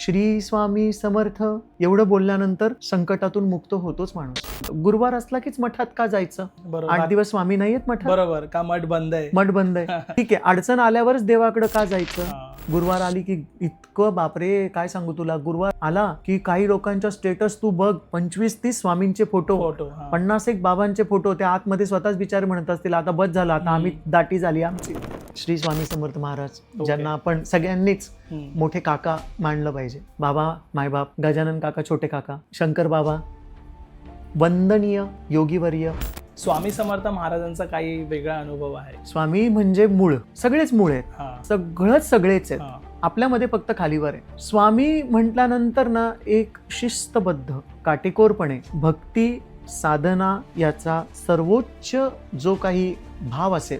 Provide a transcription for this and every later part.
श्री स्वामी समर्थ एवढं बोलल्यानंतर संकटातून मुक्त होतोच माणूस. गुरुवार असला कीच मठात का जायचं? बरोबर. 8 दिवस स्वामी नाहीयेत मठात, बरोबर का मठ बंद आहे? मठ बंद आहे. ठीक आहे, अडचण आल्यावरच देवाकडे का जायचं? हा. गुरुवार आली की इतकं बापरे, काय सांगू तुला. गुरुवार आला की काही लोकांच्या स्टेटस तू बघ, 25-30 स्वामींचे फोटो, 50-1 बाबांचे फोटो. त्या आतमध्ये स्वतःच बिचारे म्हणत असतील आता बस झालं, आता आम्ही दाटी झाली आमची. श्री स्वामी समर्थ महाराज, ज्यांना आपण सगळ्यांनीच मोठे काका मानलं पाहिजे. बाबा मायबाप, गजानन काका, छोटे काका, शंकर बाबा, वंदनीय योगीवर्य. स्वामी समर्थ महाराजांचा काही वेगळा अनुभव आहे. स्वामी म्हणजे मूळ, सगळेच मूळ आहेत, हा. सगळेच आहेत. हा. आपल्यामध्ये फक्त खालीवर आहे. स्वामी म्हटल्यानंतर ना एक शिस्तबद्ध, काटेकोरपणे भक्ती साधना याचा सर्वोच्च जो काही भाव असेल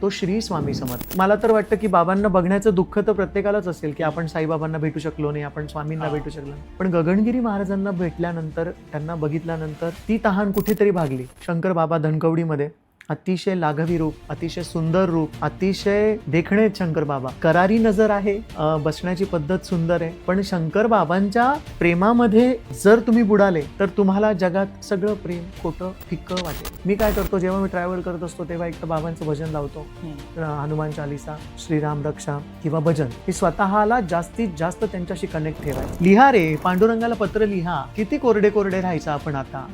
तो श्री स्वामी समर्थ. मला तर वाटतं की बाबांना बघण्याचं दुःख तर प्रत्येकालाच असेल की आपण साईबाबांना भेटू शकलो नाही, आपण स्वामींना भेटू शकलो नाही. पण गगनगिरी महाराजांना भेटल्यानंतर, त्यांना बघितल्यानंतर ती तहान कुठेतरी भागली. शंकर बाबा धनकवडीमध्ये अतिशय लाघवी रूप, अतिशय सुंदर रूप, अतिशय देखणे शंकर बाबा. करारी नजर आहे, बसण्याची पद्धत सुंदर आहे. पण शंकर बाबांच्या प्रेमामध्ये जर तुम्ही बुडाले तर तुम्हाला जगात सगळं प्रेम खोटं फिक्कं वाटेल. मी काय करतो, जेव्हा मी ट्रॅव्हल करत असतो तेव्हा एक तर बाबांचं भजन लावतो, हनुमान चालीसा, श्रीराम रक्षा किंवा भजन. ही स्वतःला जास्तीत जास्त त्यांच्याशी कनेक्ट ठेवायचं. लिहा रे, पांडुरंगाला पत्र लिहा. किती कोरडे कोरडे राहायचं आपण आता.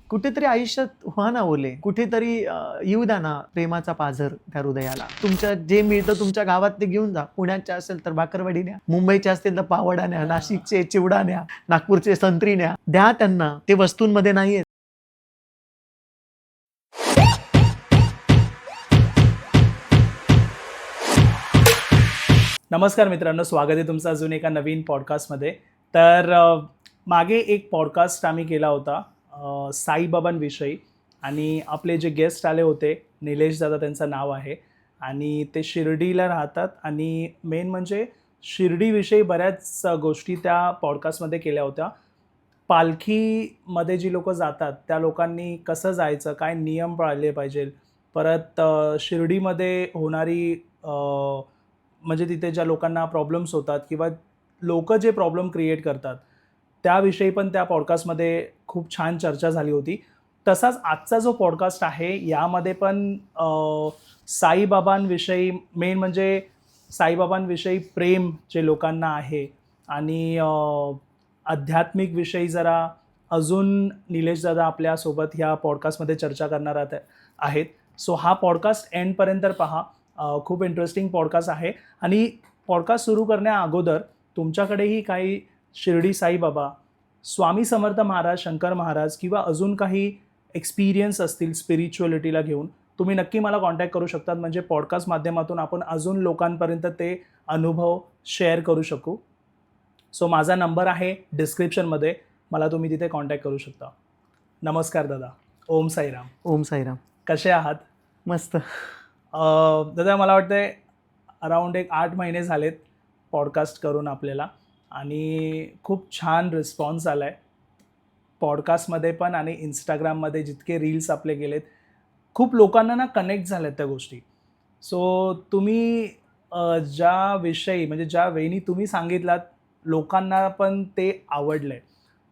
कुठेतरी आयुष्यात व्हा ना ओले, कुठेतरी येऊ द्या ना प्रेमाचा पाझर त्या हृदयाला. तुमच्या जे मिळतं तुमच्या गावात ते घेऊन जा. पुण्याचे असेल तर बाकरवडी न्या, मुंबईचे असतील तर पावडा न्या, नाशिकचे चिवडा न्या, नागपूरचे संत्री न्या. द्या त्यांना, ते वस्तूंमध्ये नाहीये. नमस्कार मित्रांनो, स्वागत आहे तुमचं अजून एका नवीन पॉडकास्टमध्ये. तर मागे एक पॉडकास्ट आम्ही केला होता साईबाबांविषयी, आणि आपले जे गेस्ट आले होते, निलेश दादा त्यांचं नाव आहे, आणि ते शिर्डीला राहतात. आणि मेन म्हणजे शिर्डीविषयी बऱ्याच गोष्टी त्या पॉडकास्टमध्ये केल्या होत्या. पालखीमध्ये जी लोक जातात त्या लोकांनी कसं जायचं, काय नियम पाळले पाहिजे, परत शिर्डीमध्ये होणारी म्हणजे तिथे ज्या लोकांना प्रॉब्लेम्स होतात किंवा लोक जे प्रॉब्लेम क्रिएट करतात त्याविषयी पण त्या पॉडकास्टमध्ये खूप छान चर्चा झाली होती. तसाच आजचा जो पॉडकास्ट आहे यामध्ये पण साईबाबांविषयी, मेन म्हणजे साईबाबांविषयी प्रेम जे लोकांना आहे, आणि आध्यात्मिक विषयी जरा अजून निलेश दादा आपल्यासोबत ह्या पॉडकास्टमध्ये चर्चा करणार आहेत. सो हा पॉडकास्ट एंडपर्यंत पहा, खूप इंटरेस्टिंग पॉडकास्ट आहे. आणि पॉडकास्ट सुरू करण्या अगोदर तुमच्याकडेही काही शिर्डी साईबाबा, स्वामी समर्थ महाराज, शंकर महाराज किंवा अजून काही एक्सपिरियन्स असतील स्पिरिच्युअलिटीला घेऊन, तुम्ही नक्की मला कॉन्टॅक्ट करू शकतात. म्हणजे पॉडकास्ट माध्यमातून आपण अजून लोकांपर्यंत ते अनुभव शेअर करू शकू. सो माझा नंबर आहे डिस्क्रिप्शनमध्ये, मला तुम्ही तिथे कॉन्टॅक्ट करू शकता. नमस्कार दादा. ओम साईराम. ओम साईराम. कसे आहात? मस्त. दादा मला वाटतंय अराऊंड 8 महिने झालेत पॉडकास्ट करून आपल्याला, आणि खूप छान रिस्पॉन्स आला आहे पॉडकास्टमध्ये पण, आणि इंस्टाग्राममध्ये जितके रील्स आपले गेलेत खूप लोकांना ना कनेक्ट झाल्यात त्या गोष्टी. सो तुम्ही ज्या विषयी, म्हणजे ज्या वेळी तुम्ही सांगितलात लोकांना पण ते आवडलं आहे.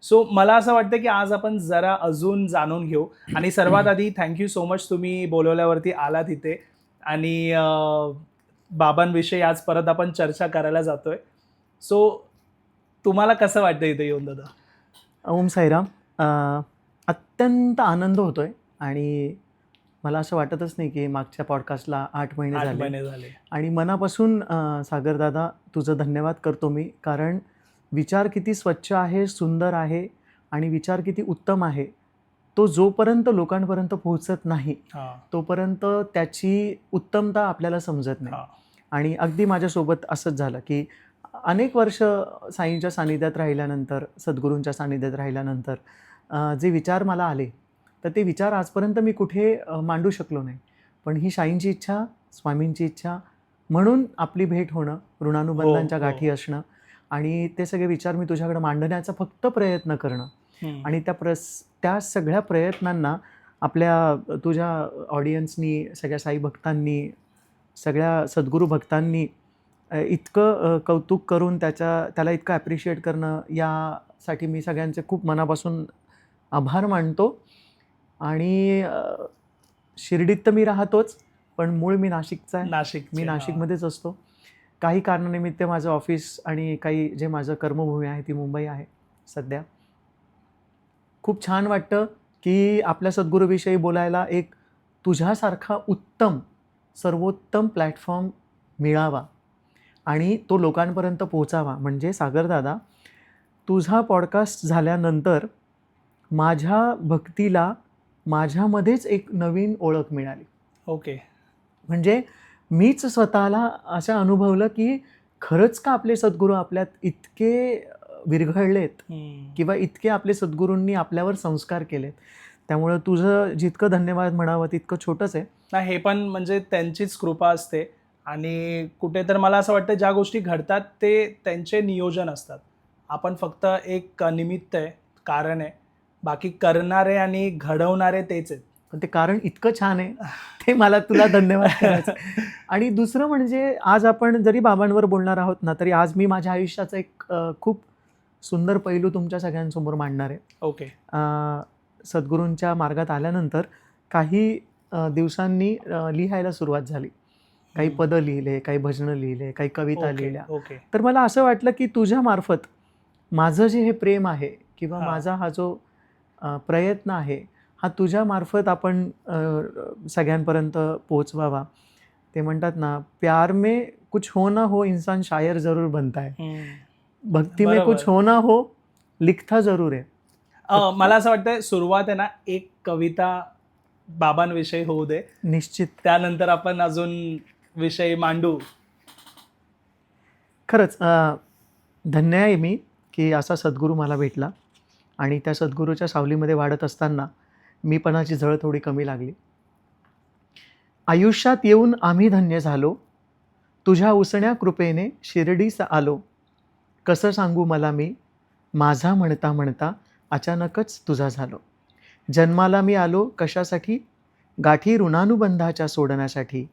सो मला असं वाटतं की आज आपण जरा अजून जाणून घेऊ. आणि सर्वात आधी थँक्यू सो मच, तुम्ही बोलवल्यावरती आला तिथे, आणि बाबांविषयी आज परत आपण चर्चा करायला जातोय. सो तुम्हाला कसं वाटतं इथे येऊन दादा? ओम साईराम. अत्यंत आनंद होतोय, आणि मला असं वाटतच नाही की मागच्या पॉडकास्टला 8 महिने झाले. आणि मनापासून सागरदादा तुझं धन्यवाद करतो मी, कारण विचार किती स्वच्छ आहे, सुंदर आहे, आणि विचार किती उत्तम आहे, तो जोपर्यंत लोकांपर्यंत पोहोचत नाही तोपर्यंत त्याची उत्तमता आपल्याला समजत नाही. आणि अगदी माझ्यासोबत असंच झालं की अनेक वर्ष साईंच्या सानिध्यात राहिल्यानंतर, सद्गुरूंच्या सानिध्यात राहिल्यानंतर जे विचार मला आले, तर ते विचार आजपर्यंत मी कुठे मांडू शकलो नाही. पण ही साईंची इच्छा, स्वामींची इच्छा, म्हणून आपली भेट होणं, ऋणानुबंधांच्या गाठी असणं, आणि ते सगळे विचार मी तुझ्याकडे मांडण्याचा फक्त प्रयत्न करणं. आणि त्या सगळ्या प्रयत्नांना आपल्या तुझ्या ऑडियन्सनी, सगळ्या साई भक्तांनी, सगळ्या सद्गुरू भक्तांनी इतकं कौतुक करून त्याला इतकं ॲप्रिशिएट करणं, यासाठी मी सगळ्यांचे खूप मनापासून आभार मानतो. आणि शिर्डीत तर मी राहतोच, पण मूळ मी नाशिकचा आहे. नाशिक मी नाशिकमध्येच असतो. काही कारणानिमित्त माझं ऑफिस आणि काही जे माझं कर्मभूमी आहे ती मुंबई आहे सध्या. खूप छान वाटतं की आपल्या सद्गुरूविषयी बोलायला एक तुझ्यासारखा उत्तम, सर्वोत्तम प्लॅटफॉर्म मिळावा आणि तो लोकांपर्यंत पोहोचावा. म्हणजे सागरदादा, तुझा पॉडकास्ट झाल्यानंतर माझ्या भक्तीला माझ्यामध्येच एक नवीन ओळख मिळाली. ओके. म्हणजे मीच स्वतःला असं अनुभवलं की खरंच का आपले सद्गुरू आपल्यात इतके विरघळलेत किंवा इतके आपले सद्गुरूंनी आपल्यावर संस्कार केलेत. त्यामुळं तुझं जितकं धन्यवाद म्हणावं तितकं छोटंच आहे. नाही, हे पण म्हणजे त्यांचीच कृपा असते. आणि कुठे तर मला असं वाटतं ज्या गोष्टी घडतात ते त्यांचे नियोजन असतात. आपण फक्त एक निमित्त आहे, कारण आहे. बाकी करणारे आणि घडवणारे तेच आहेत. पण ते कारण इतकं छान आहे, ते मला तुला धन्यवाद करायचं. आणि दुसरं म्हणजे आज आपण जरी बाबांवर बोलणार आहोत ना, तरी आज मी माझ्या आयुष्याचा एक खूप सुंदर पैलू तुमच्या सगळ्यांसमोर मांडणार आहे. ओके. सद्गुरूंच्या मार्गात आल्यानंतर काही दिवसांनी लिहायला सुरुवात झाली. काही पदं लिहिले, काही भजनं लिहिले, काही कविता लिहिल्या. ओके. तर मला असं वाटलं की तुझ्या मार्फत माझं जे हे प्रेम आहे किंवा माझा हा जो प्रयत्न आहे, हा तुझ्या मार्फत आपण सगळ्यांपर्यंत पोहोचवावा. ते म्हणतात ना, प्यार में कुछ हो ना हो, इंसान शायर जरूर बनता है. भक्ती में कुछ हो ना हो, लिखता जरूर है. मला असं वाटतं सुरुवात आहे ना, एक कविता बाबांविषयी होऊ दे. निश्चित. त्यानंतर आपण अजून विषय मांडू. खरंच धन्य आहे मी की असा सद्गुरू मला भेटला आणि त्या सद्गुरूच्या सावलीमध्ये वाढत असताना मीपणाची झळ थोडी कमी लागली. आयुष्यात येऊन आम्ही धन्य झालो, तुझ्या उसण्या कृपेने शिर्डीस आलो. कसं सांगू मला मी, माझा म्हणता म्हणता अचानकच तुझा झालो. जन्माला मी आलो कशासाठी, गाठी ऋणानुबंधाच्या सोडण्यासाठी,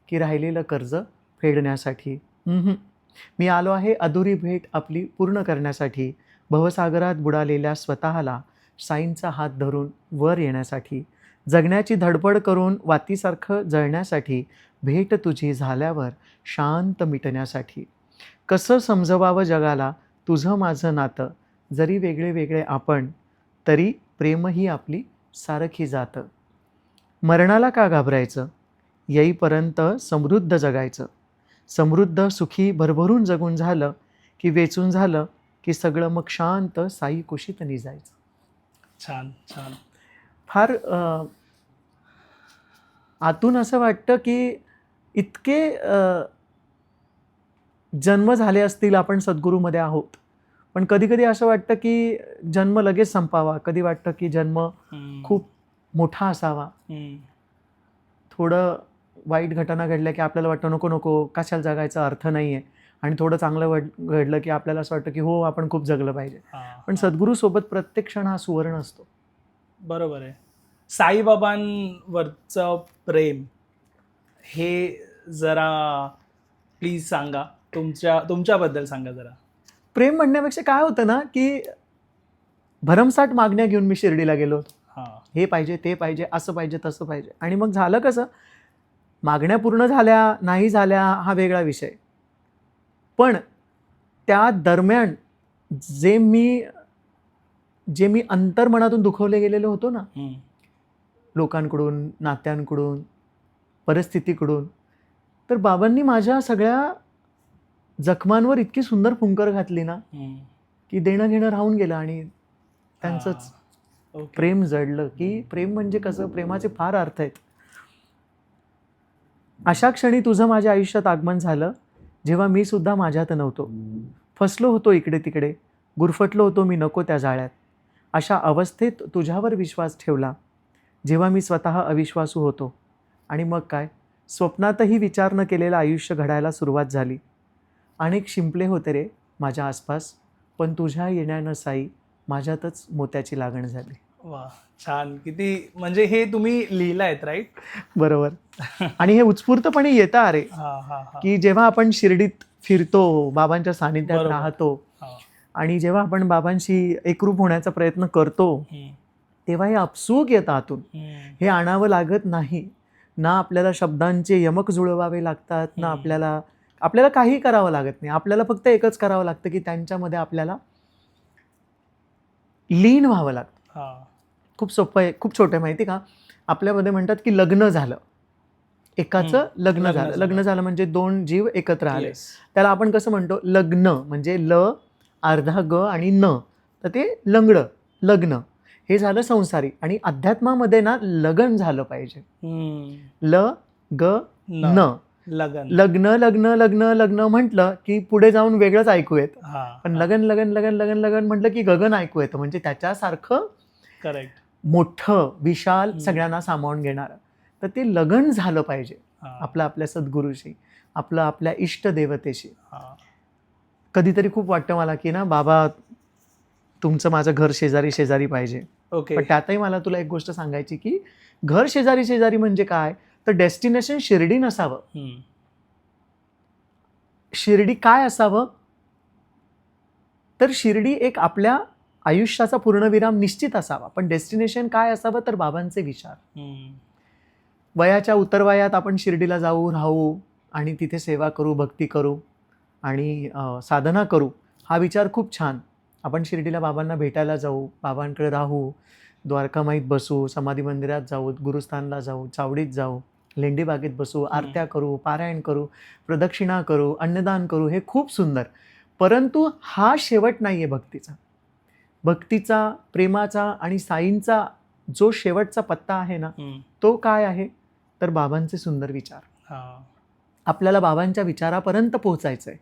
की राहिलेलं कर्ज फेडण्यासाठी. मी आलो आहे अधुरी भेट आपली पूर्ण करण्यासाठी, भवसागरात बुडालेल्या स्वतःला साईंचा हात धरून वर येण्यासाठी, जगण्याची धडपड करून वातीसारखं जळण्यासाठी, भेट तुझी झाल्यावर शांत मिटण्यासाठी. कसं समजवावं जगाला तुझं माझं नातं, जरी वेगळे वेगळे आपण तरी प्रेमही आपली सारखी जातं. मरणाला का घाबरायचं, येईपर्यंत समृद्ध जगायचं. समृद्ध सुखी भरभरून जगून झालं की वेचून झालं की सगळं मग शांत साई कुशीत निजायचं. छान छान. फार आतून असं वाटतं की इतके जन्म झाले असतील आपण सद्गुरूमध्ये आहोत, पण कधी कधी असं वाटतं की जन्म लगेच संपावा. कधी वाटतं की जन्म खूप मोठा असावा. थोडं वाईट घटना घडल्या की आपल्याला वाटतं नको नको, कशाला जगायचा अर्थ नाही आहे. आणि थोडं चांगलं घडलं की आपल्याला असं वाटतं की हो, आपण खूप जगलं पाहिजे. पण सद्गुरूसोबत प्रत्येक क्षण हा सुवर्ण असतो. बरोबर आहे. साईबाबांवरचं प्रेम हे जरा प्लीज सांगा, तुमच्याबद्दल सांगा जरा. प्रेम म्हणण्यापेक्षा काय होतं ना की भरमसाठ मागण्या घेऊन मी शिर्डीला गेलो होतो. हे पाहिजे, ते पाहिजे, असं पाहिजे, तसं पाहिजे. आणि मग झालं कसं, मागण्या पूर्ण झाल्या नाही झाल्या हा वेगळा विषय, पण त्या दरम्यान जे मी अंतर्मनातून दुखवले गेलेलो होतो ना, लोकांकडून, नात्यांकडून, परिस्थितीकडून, तर बाबांनी माझ्या सगळ्या जखमांवर इतकी सुंदर फुंकर घातली ना की देणं घेणं राहून गेलं आणि त्यांचंच प्रेम जडलं. की प्रेम म्हणजे कसं, प्रेमाचे फार अर्थ आहेत. अशा क्षणी तुझं माझ्या आयुष्यात आगमन झालं जेव्हा मी सुद्धा माझ्यात नव्हतो. फसलो होतो इकडे तिकडे, गुरफटलो होतो मी नको त्या जाळ्यात. अशा अवस्थेत तुझ्यावर विश्वास ठेवला जेव्हा मी स्वतः अविश्वासू होतो. आणि मग काय, स्वप्नातही विचार न केलेलं आयुष्य घडायला सुरुवात झाली. अनेक शिंपले होते रे माझ्या आसपास, पण तुझ्या येण्यानं साई माझ्यातच मोत्याची लागण झाली. वा, छान. किती म्हणजे हे तुम्ही लिहिलंयत, राईट? बरोबर. आणि हे उत्स्फूर्तपणे येतं अरे, हा हा हा. की जेव्हा आपण शिर्डीत फिरतो, बाबांच्या सानिध्यात बरोबर. राहतो हा. आणि जेव्हा आपण बाबांशी एकरूप होण्याचा प्रयत्न करतो, हम्म, तेव्हा हे आपसूक येतं आतून. हम्म, हे आणावं लागत नाही. ना आपल्याला शब्दांचे यमक जुळवावे लागतात, ना हम्म. आपल्याला काही करावं लागत नाही. आपल्याला फक्त एकच करावं लागतं की त्यांच्यामध्ये आपल्याला लीन व्हावं लागतं. हा. खूप सोपं आहे, खूप छोटं आहे, माहिती का? आपल्यामध्ये म्हणतात की लग्न झालं, एकाचं लग्न झालं. लग्न झालं म्हणजे दोन जीव एकत्र आले. येस. त्याला आपण कसं म्हणतो? लग्न म्हणजे ल अर्धा ग आणि न, तर ते लंगडं, लग्न. हे झालं संसारी. आणि अध्यात्मामध्ये ना लगन झालं पाहिजे. ल ग न. लगन. लग्न लग्न लग्न लग्न म्हटलं की पुढे जाऊन वेगळंच ऐकू येतं. हा. पण लगन लगन लगन लगन लगन म्हटलं की गगन ऐकू येतं. म्हणजे त्याच्यासारखं करेक्ट. मोठं विशाल सगळ्यांना सामावून घेणारं. तर ते लगन झालं पाहिजे आपलं आपल्या सद्गुरूशी, आपलं आपल्या इष्ट देवतेशी. कधीतरी खूप वाटतं मला की ना बाबा, तुमचं माझं घर शेजारी शेजारी पाहिजे. ओके. पण त्यातही मला तुला एक गोष्ट सांगायची की घर शेजारी शेजारी म्हणजे काय, तर डेस्टिनेशन शिर्डी नसावं. शिर्डी काय असावं, तर शिर्डी एक आपल्या आयुष्याचा पूर्णविराम निश्चित असावा. पण डेस्टिनेशन काय असावं, तर बाबांचे विचार. वयाच्या उतरवयात आपण शिर्डीला जाऊ, राहू आणि तिथे सेवा करू, भक्ती करू आणि साधना करू, हा विचार खूप छान. आपण शिर्डीला बाबांना भेटायला जाऊ, बाबांकडे राहू, द्वारकामाईत बसू, समाधी मंदिरात जाऊ, गुरुस्थानला जाऊ, चावडीत जाऊ, लेंडीबागेत बसू, आरत्या करू, पारायण करू, प्रदक्षिणा करू, अन्नदान करू, हे खूप सुंदर. परंतु हा शेवट नाही आहे भक्तीचा. भक्तीचा, प्रेमाचा आणि साईंचा जो शेवटचा पत्ता आहे ना, तो काय आहे, तर बाबांचे सुंदर विचार. आपल्याला बाबांच्या विचारापर्यंत पोहोचायचं आहे.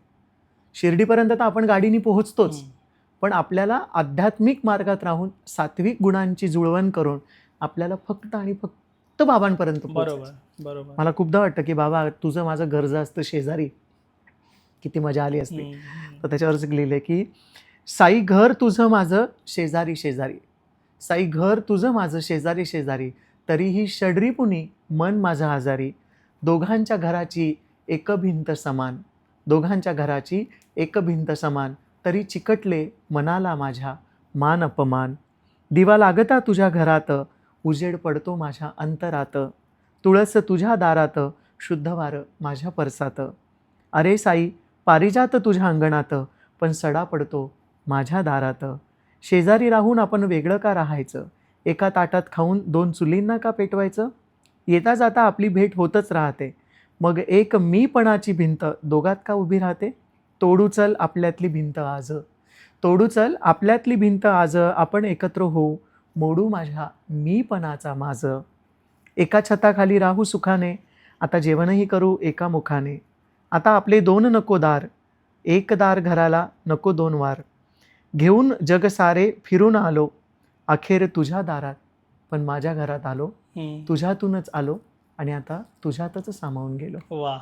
शिर्डीपर्यंत तर आपण गाडीने पोहोचतोच, पण आपल्याला आध्यात्मिक मार्गात राहून सात्विक गुणांची जुळवण करून आपल्याला फक्त आणि फक्त बाबांपर्यंत पोहोचायचं. बरोबर. मला खूपदा वाटतं की बाबा, तुझं माझं घर जर असतं शेजारी, किती मजा आली असती. तर त्याच्यावरच लिहिलंय की साई घर तुझं माझं शेजारी शेजारी, साई घर तुझं माझं शेजारी शेजारी, तरीही षडरी पुनी मन माझं आजारी, दोघांच्या घराची एक भिंत समान, दोघांच्या घराची एक भिंत समान, तरी चिकटले मनाला माझ्या मान अपमान, दिवा लागता तुझ्या घरात, उजेड पडतो माझ्या अंतरात, तुळस तुझ्या दारात, शुद्ध वार माझ्या परसात, अरे साई पारिजात तुझ्या अंगणात, पण सडा पडतो माझ्या दारात, शेजारी राहून आपण वेगळं का राहायचं, एका ताटात खाऊन दोन चुलींना का पेटवायचं, येता जाता आपली भेट होतच राहते, मग एक मीपणाची भिंत दोघात का उभी राहते, तोडू चल आपल्यातली भिंत आज, तोडू चल आपल्यातली भिंत आज, आपण एकत्र होऊ, मोडू माझ्या मीपणाचा माझ, एका छताखाली राहू सुखाने, आता जेवणही करू एका मुखाने, आता आपले दोन नको दार, एक दार घराला नको दोन वार, घेऊन जग सारे फिरून आलो, अखेर तुझ्या दारात पण माझ्या घरात आलो, तुझ्यातूनच आलो आणि आता तुझ्यातच सामावून गेलो. वा.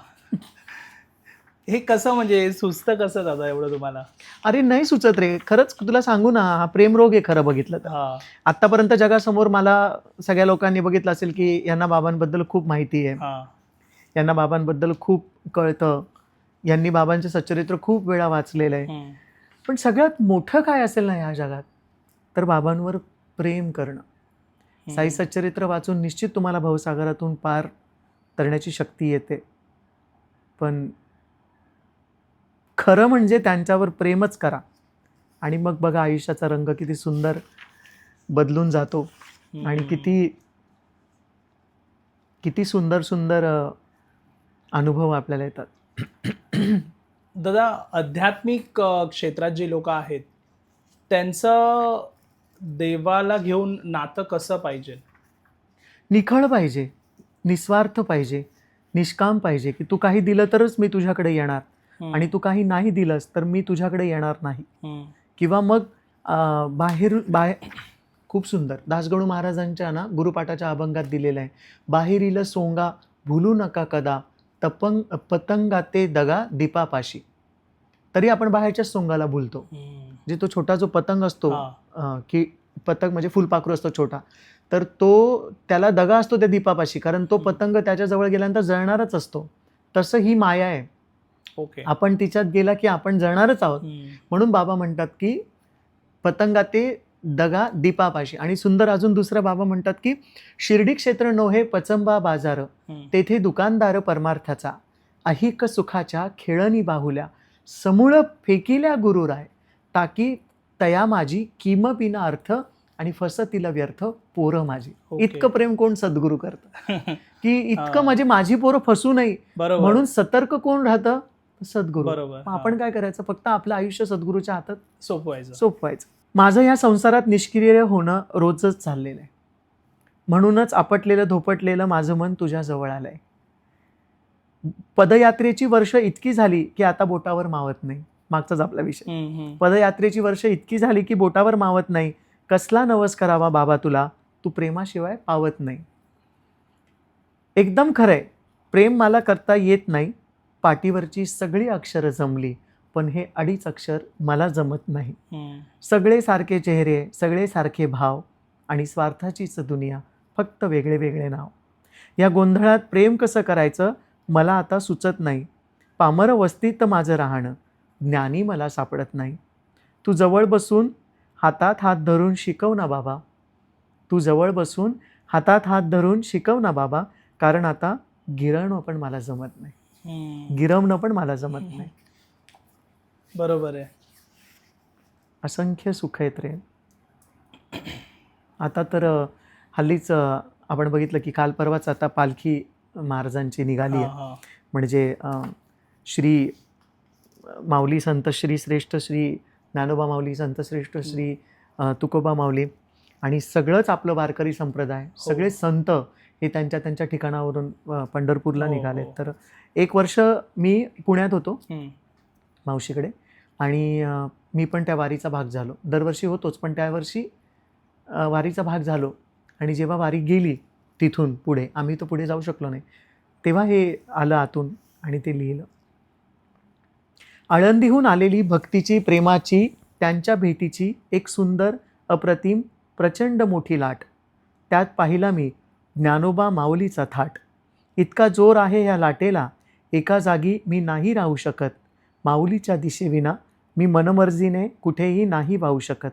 हे कसं म्हणजे सुचतं कसं दादा एवढं तुम्हाला? अरे नाही सुचत रे, खरंच तुला सांगू ना, हा प्रेमरोग आहे खरं बघितलं तर. आतापर्यंत जगासमोर मला सगळ्या लोकांनी बघितलं असेल की यांना बाबांबद्दल खूप माहिती आहे, यांना बाबांबद्दल खूप कळतं, यांनी बाबांचं सच्चरित्र खूप वेळा वाचलेलं आहे. पण सगळ्यात मोठं काय असेल ना या जगात, तर बाबांवर प्रेम करणं. साई सच्चरित्र वाचून निश्चित तुम्हाला भवसागरातून पार तरण्याची शक्ती येते, पण खरं म्हणजे त्यांच्यावर प्रेमच करा आणि मग बघा आयुष्याचा रंग किती सुंदर बदलून जातो आणि किती किती सुंदर सुंदर अनुभव आपल्याला येतात. दादा, आध्यात्मिक क्षेत्रात जी लोक आहेत त्यांचं देवाला घेऊन नातं कसं पाहिजे? निखळ पाहिजे, निस्वार्थ पाहिजे, निष्काम पाहिजे, की तू काही दिलं तरच मी तुझ्याकडे येणार आणि तू काही नाही दिलंस तर मी तुझ्याकडे येणार नाही. किंवा मग बाहेर खूप सुंदर दासगणू महाराजांच्या ना गुरुपाठाच्या अभंगात दिलेलं आहे, बाहेरील सोंगा भुलू नका कदा, पतंगा ते दगा दीपापाशी. तरी आपण बाहेरच्या सोंगाला भुलतो. जे तो छोटा जो पतंग असतो की पतंग म्हणजे फुलपाखरू असतो छोटा, तर तो त्याला दगा असतो त्या दीपापाशी, कारण तो पतंग त्याच्याजवळ गेल्यानंतर जळणारच असतो. तसं ही माया आहे, ओके. आपण तिच्यात गेला की आपण जळणारच आहोत. म्हणून बाबा म्हणतात की पतंगा ते दगा दीपापाशी. आणि सुंदर अजून दुसरं बाबा म्हणतात की शिर्डी क्षेत्र नोहे पचंबा बाजार, तेथे दुकानदार परमार्थाचा, अहिक सुखाच्या खेळणी बाहुल्या, समूळ फेकिल्या गुरुराय, ताकी तया माझी किमपीन अर्थ, आणि फसतील व्यर्थ पोरं माझी. ओके. इतकं प्रेम कोण सद्गुरू करतं की इतकं हा. म्हणजे माझी पोरं फसू नये बरोबर. म्हणून सतर्क कोण राहतं? सद्गुरू. बरोबर. मग आपण काय करायचं? फक्त आपलं आयुष्य सद्गुरूच्या हातात सोपवायचं. सोपवायचं. माझं या संसारात निष्क्रिय होणं रोजच चाललेलं आहे, म्हणूनच आपटलेलं धोपटलेलं माझं मन तुझ्या जवळ आलंय. पदयात्रेची वर्ष इतकी झाली की आता बोटावर मावत नाही. मागचाच आपला विषय. पदयात्रेची वर्ष इतकी झाली की बोटावर मावत नाही. कसला नवस करावा बाबा तुला, तू प्रेमाशिवाय पावत नाही. एकदम खरंय, प्रेम मला करता येत नाही. पाटीवरची सगळी अक्षरं जमली, पण हे 2.5 अक्षर मला जमत नाही. सगळे सारखे चेहरे, सगळे सारखे भाव, आणि स्वार्थाचीच दुनिया, फक्त वेगळे वेगळे नाव. या गोंधळात प्रेम कसं करायचं मला आता सुचत नाही. पामर वस्तीत माझं राहणं, ज्ञानी मला सापडत नाही. तू जवळ बसून हातात हात धरून शिकव ना बाबा. तू जवळ बसून हातात हात धरून शिकव ना बाबा, कारण आता गिरवणं पण मला जमत नाही. गिरवणं पण मला जमत नाही. बरोबर आहे. असंख्य सुख आहेत रे. आता तर हल्लीच आपण बघितलं की काल परवाच आता पालखी महाराजांची निघाली आहे. म्हणजे श्री माऊली संत श्री श्रेष्ठ श्री ज्ञानोबा माऊली संत श्रेष्ठ श्री तुकोबा माऊली आणि सगळंच आपलं वारकरी संप्रदाय, सगळे संत हे त्यांच्या त्यांच्या ठिकाणावरून पंढरपूरला निघाले. तर 1 वर्ष मी पुण्यात होतो मावशीकडे, आणि मी पण त्या वारीचा भाग झालो. दरवर्षी होतोच, पण त्यावर्षी वारीचा भाग झालो. आणि जेव्हा वारी गेली तिथून पुढे, आम्ही तर पुढे जाऊ शकलो नाही, तेव्हा हे आलं आतून आणि ते लिहिलं. आळंदीहून आलेली भक्तीची प्रेमाची त्यांच्या भेटीची एक सुंदर अप्रतिम प्रचंड मोठी लाट, त्यात पाहिला मी ज्ञानोबा माऊलीचा थाट. इतका जोर आहे ह्या लाटेला, एका जागी मी नाही राहू शकत. माऊलीच्या दिशेविना मी मनमर्जीने कुठेही नाही वाहू शकत.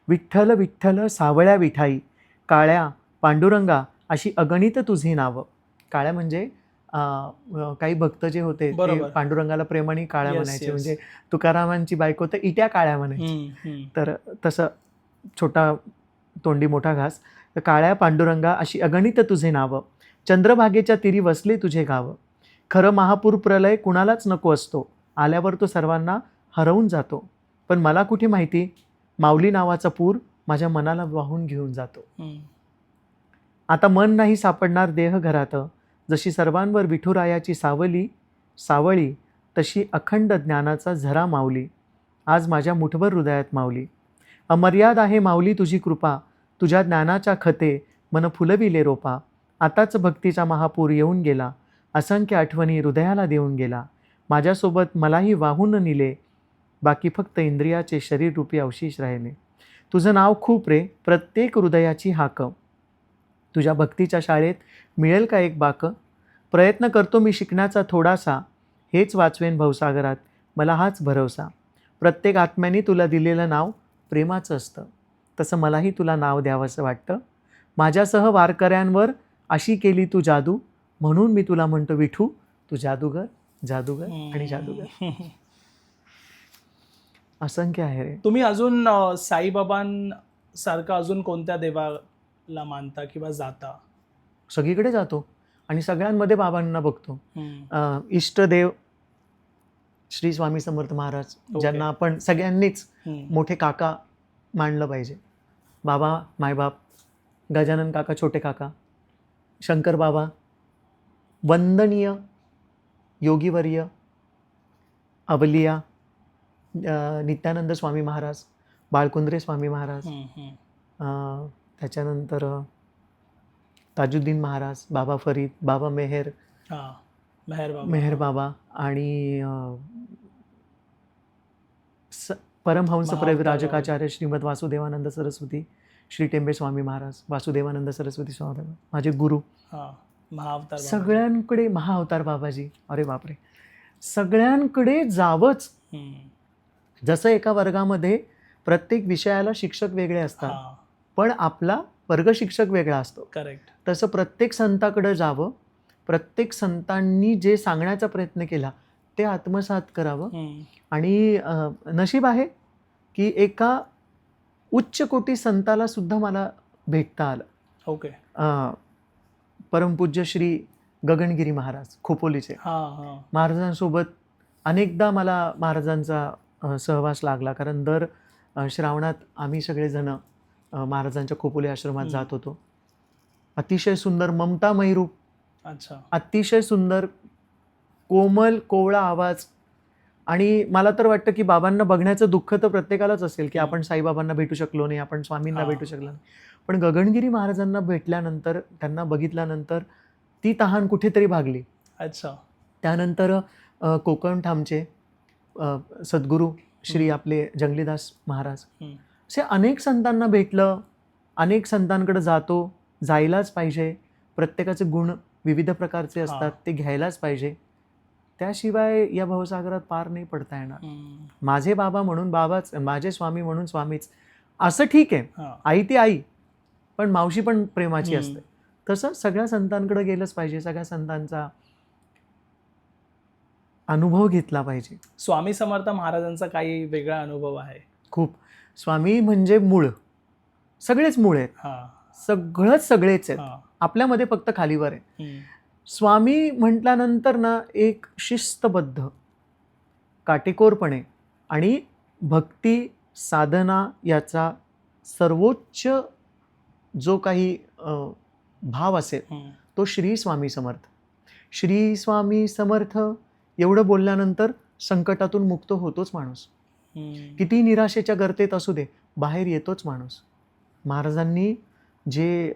विठ्ठल विठ्ठल सावळ्या विठाई, काळ्या पांडुरंगा अशी अगणित तुझी नावं. काळ्या म्हणजे काही भक्त जे होते ते पांडुरंगाला प्रेमाने काळ्या म्हणायचे. म्हणजे तुकारामांची बायको तर इट्या काळ्या म्हणायची. तर तसं छोटा तोंडी मोठा घास. तर काळ्या पांडुरंगा अशी अगणित तुझे नावं, चंद्रभागेच्या तिरी वसले तुझे गावं. खरं महापूर प्रलय कुणालाच नको असतो, आल्यावर तो सर्वांना हरवून जातो. पण मला कुठे माहिती, माऊली नावाचा पूर माझ्या मनाला वाहून घेऊन जातो. आता मन नाही सापडणार देह घरात, जशी सर्वांवर विठुरायाची सावळी, तशी अखंड ज्ञानाचा झरा माऊली, आज माझ्या मुठभर हृदयात माऊली. अमर्याद आहे माऊली तुझी कृपा, तुझ्या ज्ञानाच्या खते मन फुलविले रोपा. आताच भक्तीचा महापूर येऊन गेला, असंख्य आठवणी हृदयाला देऊन गेला. माझ्यासोबत मलाही वाहून नेले, बाकी फक्त इंद्रियाचे शरीररूपी अवशेष राहिले. तुझं नाव खूप रे, प्रत्येक हृदयाची हाक. तुझ्या भक्तीच्या शाळेत मिळेल का एक बाक. प्रयत्न करतो मी शिकण्याचा थोडासा, हेच वाचवेन भवसागरात मला हाच भरवसा. प्रत्येक आत्म्याने तुला दिलेलं नाव प्रेमाचं असतं, तसं मलाही तुला नाव द्यावंसं वाटतं. माझ्यासह वारकऱ्यांवर अशी केली तू जादू, म्हणून मी तुला म्हणतो विठू, तू जादूगर जादूगर आणि जादूगर. असंख्य आहे रे. तुम्ही अजून साईबाबांसारखं अजून कोणत्या देवाला मानता किंवा जाता? सगळीकडे जातो आणि सगळ्यांमध्ये बाबांना बघतो. इष्टदेव श्री स्वामी समर्थ महाराज, ज्यांना आपण सगळ्यांनीच मोठे काका मानलं पाहिजे. बाबा मायबाप, गजानन काका छोटे काका, शंकर बाबा, वंदनीय योगीवर्य, अवलिया, नित्यानंद स्वामी महाराज, बाळकुंद्रे स्वामी महाराज, त्याच्यानंतर ताजुद्दीन महाराज, बाबा फरीद, बाबा मेहर बाबा, आणि परमहंस परिव्राजकाचार्य श्रीमद वासुदेवानंद सरस्वती, श्री टेंबे स्वामी महाराज, वासुदेवानंद सरस्वती स्वामी, माझे गुरु. हा, महाअवतार बाबा. सगळ्यांकडे महाअवतार बाबाजी, अरे बापरे, सगळ्यांकडे जावंच. जसं एका वर्गामध्ये प्रत्येक विषयाला शिक्षक वेगळे असतात, हा, पण आपला वर्ग शिक्षक वेगळा असतो. करेक्ट. तसं प्रत्येक संताकडे जावं, प्रत्येक संतांनी जे सांगण्याचा प्रयत्न केला ते आत्मसात करावं. आणि नशीब आहे की एका उच्च कोटी संताला सुद्धा मला भेटता आलं. ओके. परमपूज्य श्री गगनगिरी महाराज खोपोलीचे. हा हा. महाराजांसोबत अनेकदा मला महाराजांचा सहवास लागला, कारण दर श्रावणात आम्ही सगळेजण महाराजांच्या खोपोली आश्रमात जात होतो. अतिशय सुंदर ममतामयी रूप, अच्छा. अतिशय सुंदर कोमल कोवळा आवाज. आणि मला तर वाटतं की बाबांना बघण्याचं दुःख तर प्रत्येकालाच असेल की आपण साईबाबांना भेटू शकलो नाही, आपण स्वामींना हा. भेटू शकलो नाही. पण गगनगिरी महाराजांना भेटल्यानंतर, त्यांना बघितल्यानंतर ती तहान कुठेतरी भागली. अच्छा. त्यानंतर कोकण ठामचे सद्गुरू श्री आपले जंगलीदास महाराज, असे अनेक संतांना भेटलं. अनेक संतांकडे जातो, जायलाच पाहिजे. प्रत्येकाचे गुण विविध प्रकारचे असतात, ते घ्यायलाच पाहिजे. त्याशिवाय या भवसागरात पार नाही पडता येणार. माझे बाबा म्हणून बाबाच, माझे स्वामी म्हणून स्वामीच, असं ठीक आहे. आई ती आई, पण मावशी पण प्रेमाची असते. तसं सगळ्या संतांकडे गेलंच पाहिजे, सगळ्या संतांचा अनुभव घेतला पाहिजे. स्वामी समर्थ महाराजांचा काही वेगळा अनुभव आहे? खूप. स्वामी म्हणजे मूळ, सगळेच मूळ आहेत, सगळंच सगळेच आहेत. आपल्यामध्ये फक्त खालीवर आहे. स्वामी म्हटल्यानंतर ना एक शिस्तबद्ध, काटेकोरपणे आणि भक्ती साधना याचा सर्वोच्च जो काही भाव असेल तो श्री स्वामी समर्थ. श्री स्वामी समर्थ एवढं बोलल्यानंतर संकटातून मुक्त होतोच माणूस. किती निराशेच्या गर्तेत असू दे, बाहेर येतोच माणूस. महाराजांनी जे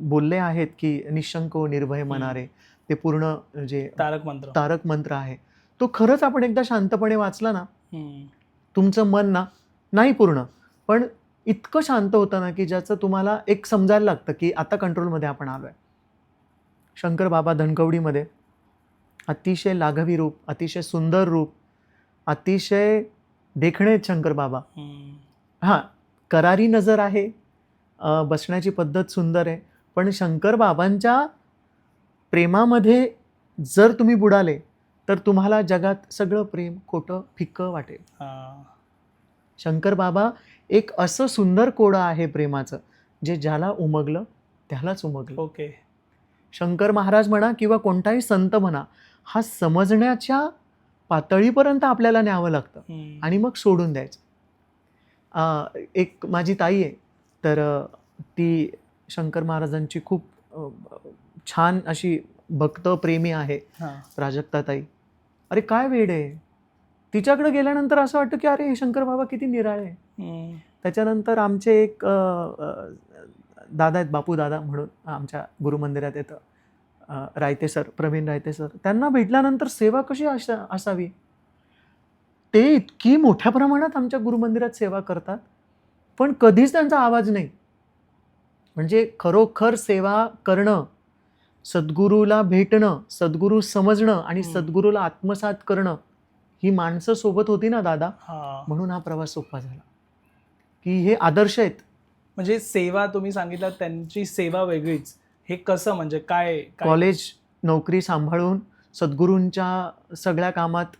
बोलले आहेत की निशंक निर्भय मनारे, ते पूर्ण जे तारक मंत्र आहे, तो खरंच आपण एकदा शांतपणे वाचला ना, तुमचं मन ना नाही पूर्ण पण इतकं शांत होतं ना की ज्याचं तुम्हाला एक समजायला लागतं की आता कंट्रोलमध्ये आपण आलोय. शंकर बाबा धनकवडीमध्ये अतिशय लाघवी रूप, अतिशय सुंदर रूप, अतिशय देखणे शंकर बाबा. हां, करारी नजर आहे, बसण्याची पद्धत सुंदर आहे, पण शंकर बाबांच्या प्रेमामध्ये जर तुम्ही बुडाले तर तुम्हाला जगात सगळं प्रेम खोटं फिक्कं वाटेल. शंकर बाबा एक असं सुंदर कोडं आहे प्रेमाचं, जे ज्याला उमगलं त्यालाच उमगलं. ओके. शंकर महाराज म्हणा किंवा कोणताही संत म्हणा, हा समजण्याच्या पातळीपर्यंत आपल्याला न्यावं लागतं आणि मग सोडून द्यायचं. एक माझी ताई आहे, तर ती शंकर महाराजांची खूप छान अशी भक्त प्रेमी आहे, प्राजक्ता ताई. अरे काय वेड आहे, तिच्याकडे गेल्यानंतर असं वाटतं की अरे हे शंकर बाबा किती निराळे. त्याच्यानंतर आमचे एक दादा आहेत, बापू दादा म्हणून आमच्या गुरुमंदिरात येतं, रायते सर, प्रवीण रायते सर. त्यांना भेटल्यानंतर सेवा कशी असावी, ते इतकी मोठ्या प्रमाणात आमच्या गुरुमंदिरात सेवा करतात, पण कधीच त्यांचा आवाज नाही. म्हणजे खरोखर सेवा करणं, सद्गुरूला भेटणं, सद्गुरू समजणं आणि सद्गुरूला आत्मसात करणं, ही माणसं सोबत होती ना दादा, म्हणून हा प्रवास सोपा झाला. की हे आदर्श आहेत. म्हणजे सेवा तुम्ही सांगितलं, त्यांची सेवा वेगळीच. हे कसं, म्हणजे काय? कॉलेज नोकरी सांभाळून सद्गुरूंच्या सगळ्या कामात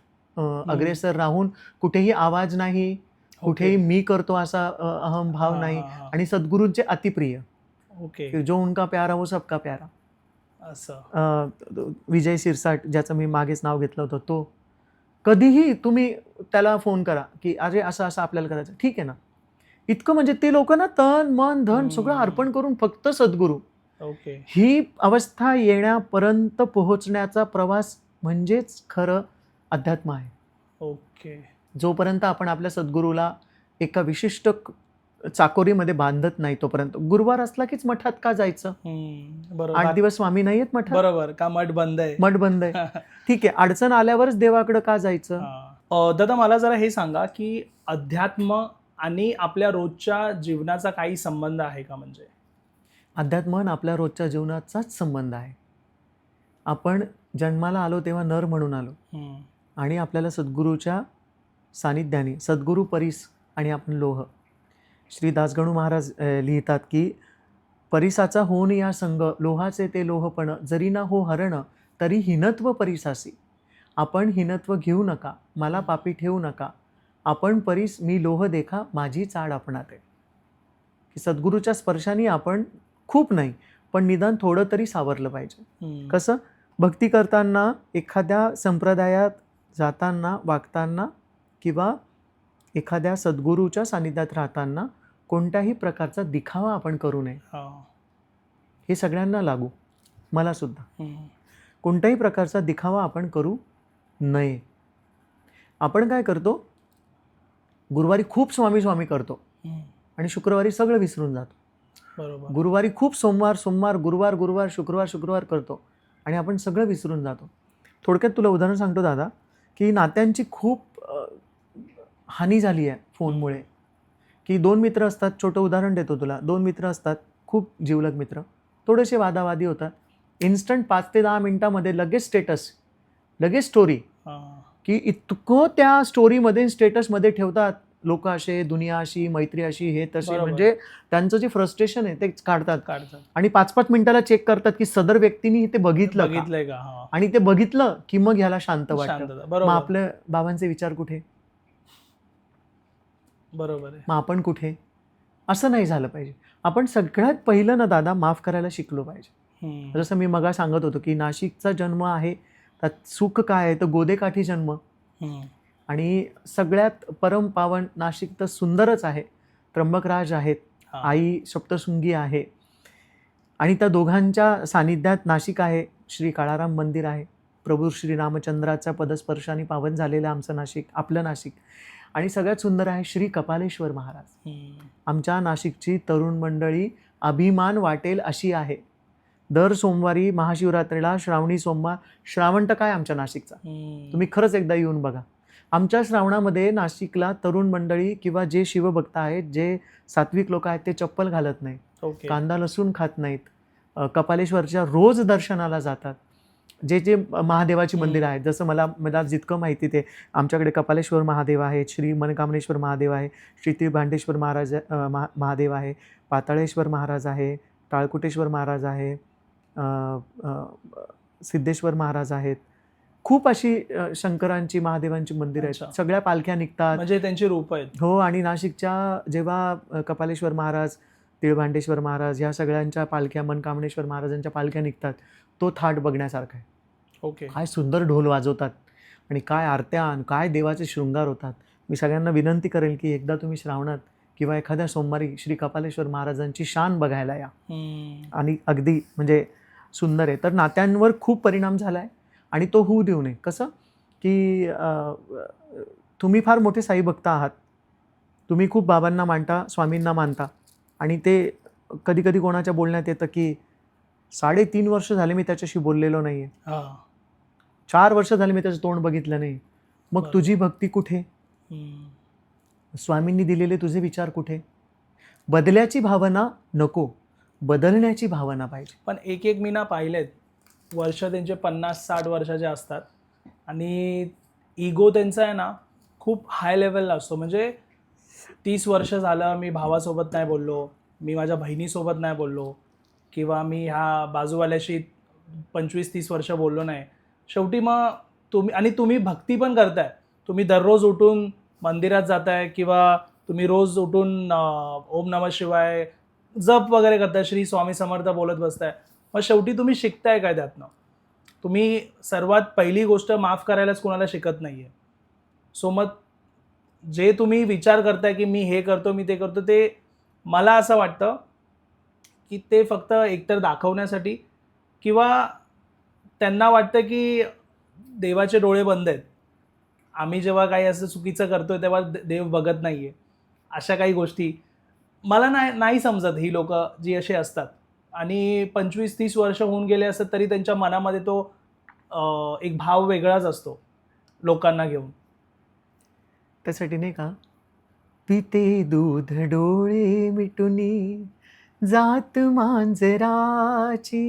अग्रेसर राहून, कुठेही आवाज नाही, कुठेही मी करतो असा अहम भाव नाही, आणि सद्गुरूंचे अतिप्रिय. ओके. जो उनका प्यारा वो सबका प्यारा. असं विजय सिरसाट, ज्याचं मी मागेच नाव घेतलं होतं, तो कधीही तुम्ही त्याला फोन करा की अरे असं असं आपल्याला करायचं, ठीक आहे ना. इतकं म्हणजे ते लोक ना तन मन धन सगळं अर्पण करून फक्त सद्गुरू. ओके. ही अवस्था येण्यापर्यंत पोहोचण्याचा प्रवास म्हणजेच खरं अध्यात्म आहे. ओके. जोपर्यंत आपण आपल्या सद्गुरूला एका विशिष्ट चाकोरीमध्ये बांधत नाही तोपर्यंत. गुरुवार असला कीच मठात का जायचं? 8 दिवस स्वामी नाही आहेत मठात, बरोबर का? मठ बंद आहे. मठ बंद आहे, ठीक आहे. अडचण आल्यावरच देवाकडे का जायचं? दादा मला जरा हे सांगा की अध्यात्म आणि आपल्या रोजच्या जीवनाचा काही संबंध आहे का? म्हणजे अध्यात्म आणि आपल्या रोजच्या जीवनाचाच संबंध आहे. आपण जन्माला आलो तेव्हा नर म्हणून आलो आणि आपल्याला सद्गुरूच्या सानिध्याने सद्गुरू परीस आणि आपण लोह. श्री दासगणू महाराज लिहितात की परिसाचा होऊन या संग लोहाचे ते लोहपण जरी ना हो हरण तरी हिनत्व परिसासी. आपण हिनत्व घेऊ नका, मला पापी ठेवू नका, आपण परीस मी लोह देखा माझी चाड आपणात आहे. की सद्गुरूच्या स्पर्शाने आपण खूप नाही पण निदान थोडं तरी सावरलं पाहिजे. कसं? भक्ती करताना, एखाद्या संप्रदायात जाताना, वागताना किंवा एखाद्या सद्गुरूच्या सानिध्यात राहताना कोणत्याही प्रकारचा दिखावा आपण करू नये. हे सगळ्यांना लागू, मला सुद्धा. कोणत्याही प्रकारचा दिखावा आपण करू नये. आपण काय करतो? गुरुवारी खूप स्वामी स्वामी करतो आणि शुक्रवारी सगळं विसरून जातो. बरोबर. गुरुवारी खूप सोमवार सोमवार, गुरुवार गुरुवार, शुक्रवार शुक्रवार करतो आणि आपण सगळं विसरून जातो. थोडक्यात तुला उदाहरण सांगतो दादा, की नात्यांची खूप हानी झाली आहे फोनमुळे. की 2 मित्र असतात, छोटं उदाहरण देतो तुला. 2 मित्र असतात, खूप जिवलग मित्र, थोडेसे वादावादी होतात. इन्स्टंट 5 ते 10 मिनिटामध्ये लगेच स्टेटस, लगेच स्टोरी, की इतकं त्या स्टोरीमध्ये स्टेटसमध्ये ठेवतात. लोक असे, दुनिया अशी, मैत्री अशी, हे तशी. बरोबर. म्हणजे त्यांचं जे फ्रस्ट्रेशन आहे ते काढतात आणि 5-5 मिनिटाला चेक करतात की सदर व्यक्तीने ते बघितलंय का. आणि ते बघितलं की मग ह्याला शांत वाटतं. मग बरोबर. आपल्या बाबांचे विचार कुठे? बरोबर आहे. मग आपण कुठे? असं नाही झालं पाहिजे. आपण सगळ्यात पहिलं ना दादा माफ करायला शिकलो पाहिजे. जसं मी मगा सांगत होतो की नाशिकचा जन्म आहे, त्यात सुख काय आहे तर गोदेकाठी जन्म. आणि सगळ्यात परम पावन नाशिक तर सुंदरच आहे. त्र्यंबकराज आहेत, आई सप्तशृंगी आहे आणि त्या दोघांच्या सानिध्यात नाशिक आहे. श्री काळाराम मंदिर आहे. प्रभू श्री रामचंद्राच्या पदस्पर्शाने पावन झालेलं आमचं नाशिक, आपलं नाशिक. आणि सगळ्यात सुंदर आहे श्री कपालेश्वर महाराज. आमच्या नाशिकची तरुण मंडळी अभिमान वाटेल अशी आहे. दर सोमवारी महाशिवरात्रीला श्रावणी सोमवार, श्रावण तर काय आमच्या नाशिकचा, तुम्ही खरंच एकदा येऊन बघा. आमच्या श्रावणामध्ये नाशिकला तरुण मंडळी किंवा जे शिवभक्त आहेत, जे सात्विक लोक आहेत, ते चप्पल घालत नाहीत, कांदा लसूण खात नाहीत, कपालेश्वरच्या रोज दर्शनाला जातात. जे जे महादेवाची मंदिर आहेत, जसं मला जितकं माहिती ते आमच्याकडे कपालेश्वर महादेव आहे, श्री मनकामनेश्वर महादेव आहे, श्री त्रिभांडेश्वर महादेव आहे, पाताळेश्वर महाराज आहे, टाळकुटेश्वर महाराज आहे, सिद्धेश्वर महाराज आहेत. खूप अशी शंकरांची, महादेवांची मंदिरं आहेत. सगळ्या पालख्या निघतात, म्हणजे त्यांची रूप आहेत. हो. आणि नाशिकच्या जेव्हा कपालेश्वर महाराज, तिळभांडेश्वर महाराज ह्या सगळ्यांच्या पालख्या, मनकामनेश्वर महाराजांच्या पालख्या निघतात, तो थाट बघण्यासारखा आहे. काय सुंदर ढोल वाजवतात आणि काय आरत्या आणि काय देवाचे शृंगार होतात. मी सगळ्यांना विनंती करेल की एकदा तुम्ही श्रावणात किंवा एखाद्या सोमवारी श्री कपालेश्वर महाराजांची शान बघायला या. आणि अगदी म्हणजे सुंदर आहे. तर नात्यांवर खूप परिणाम झाला आहे आणि तो होऊ देऊ नये. कसं की तुम्ही फार मोठे साई भक्त आहात, तुम्ही खूप बाबांना मानता, स्वामींना मानता आणि ते कधी कधी कोणाच्या बोलण्यात येतं की 3.5 वर्ष झाले मी त्याच्याशी बोललेलो नाही आहे, 4 वर्ष झाले मी त्याचं तोंड बघितलं नाही. मग तुझी भक्ती कुठे? स्वामींनी दिलेले तुझे विचार कुठे? बदल्याची भावना नको, बदलण्याची भावना पाहिजे. पण एक मी ना पाहिलेत, वर्ष त्यांचे 50-60 वर्षाचे असतात आणि इगो त्यांचा आहे ना खूप हाय लेवलला असतो. म्हणजे 30 वर्ष झालं मी भावासोबत नाही बोललो, मी माझ्या बहिणीसोबत नाही बोललो किंवा मी ह्या बाजूवाल्याशी 25-30 वर्ष बोललो नाही. शेवटी मग तुम्ही भक्ती पण करताय, तुम्ही दररोज उठून मंदिरात जाताय किंवा तुम्ही रोज उठून ओम नमः शिवाय जप वगैरे करताय, श्री स्वामी समर्थ बोलत बसताय. मग शेवटी तुम्ही शिकताय काय त्यातनं? तुम्ही सर्वात पहिली गोष्ट माफ करायलाच कोणाला शिकत नाही आहे. सो मग जे तुम्ही विचार करताय की मी हे करतो, मी ते करतो, ते मला असं वाटतं की ते फक्त एकतर दाखवण्यासाठी किंवा त्यांना वाटतं की देवाचे डोळे बंद आहेत, आम्ही जेव्हा काही असं चुकीचं करतोय तेव्हा देव बघत नाही आहे. अशा काही गोष्टी मला नाही समजत. ही लोक जी अशी असतात आणि 25-30 वर्ष होऊन गेले असतात तरी त्यांच्या मनामध्ये तो एक भाव वेगळाच असतो लोकांना घेऊन. त्यासाठी नाही का पिते दूध डोळे मिटुनी जात मांजराची,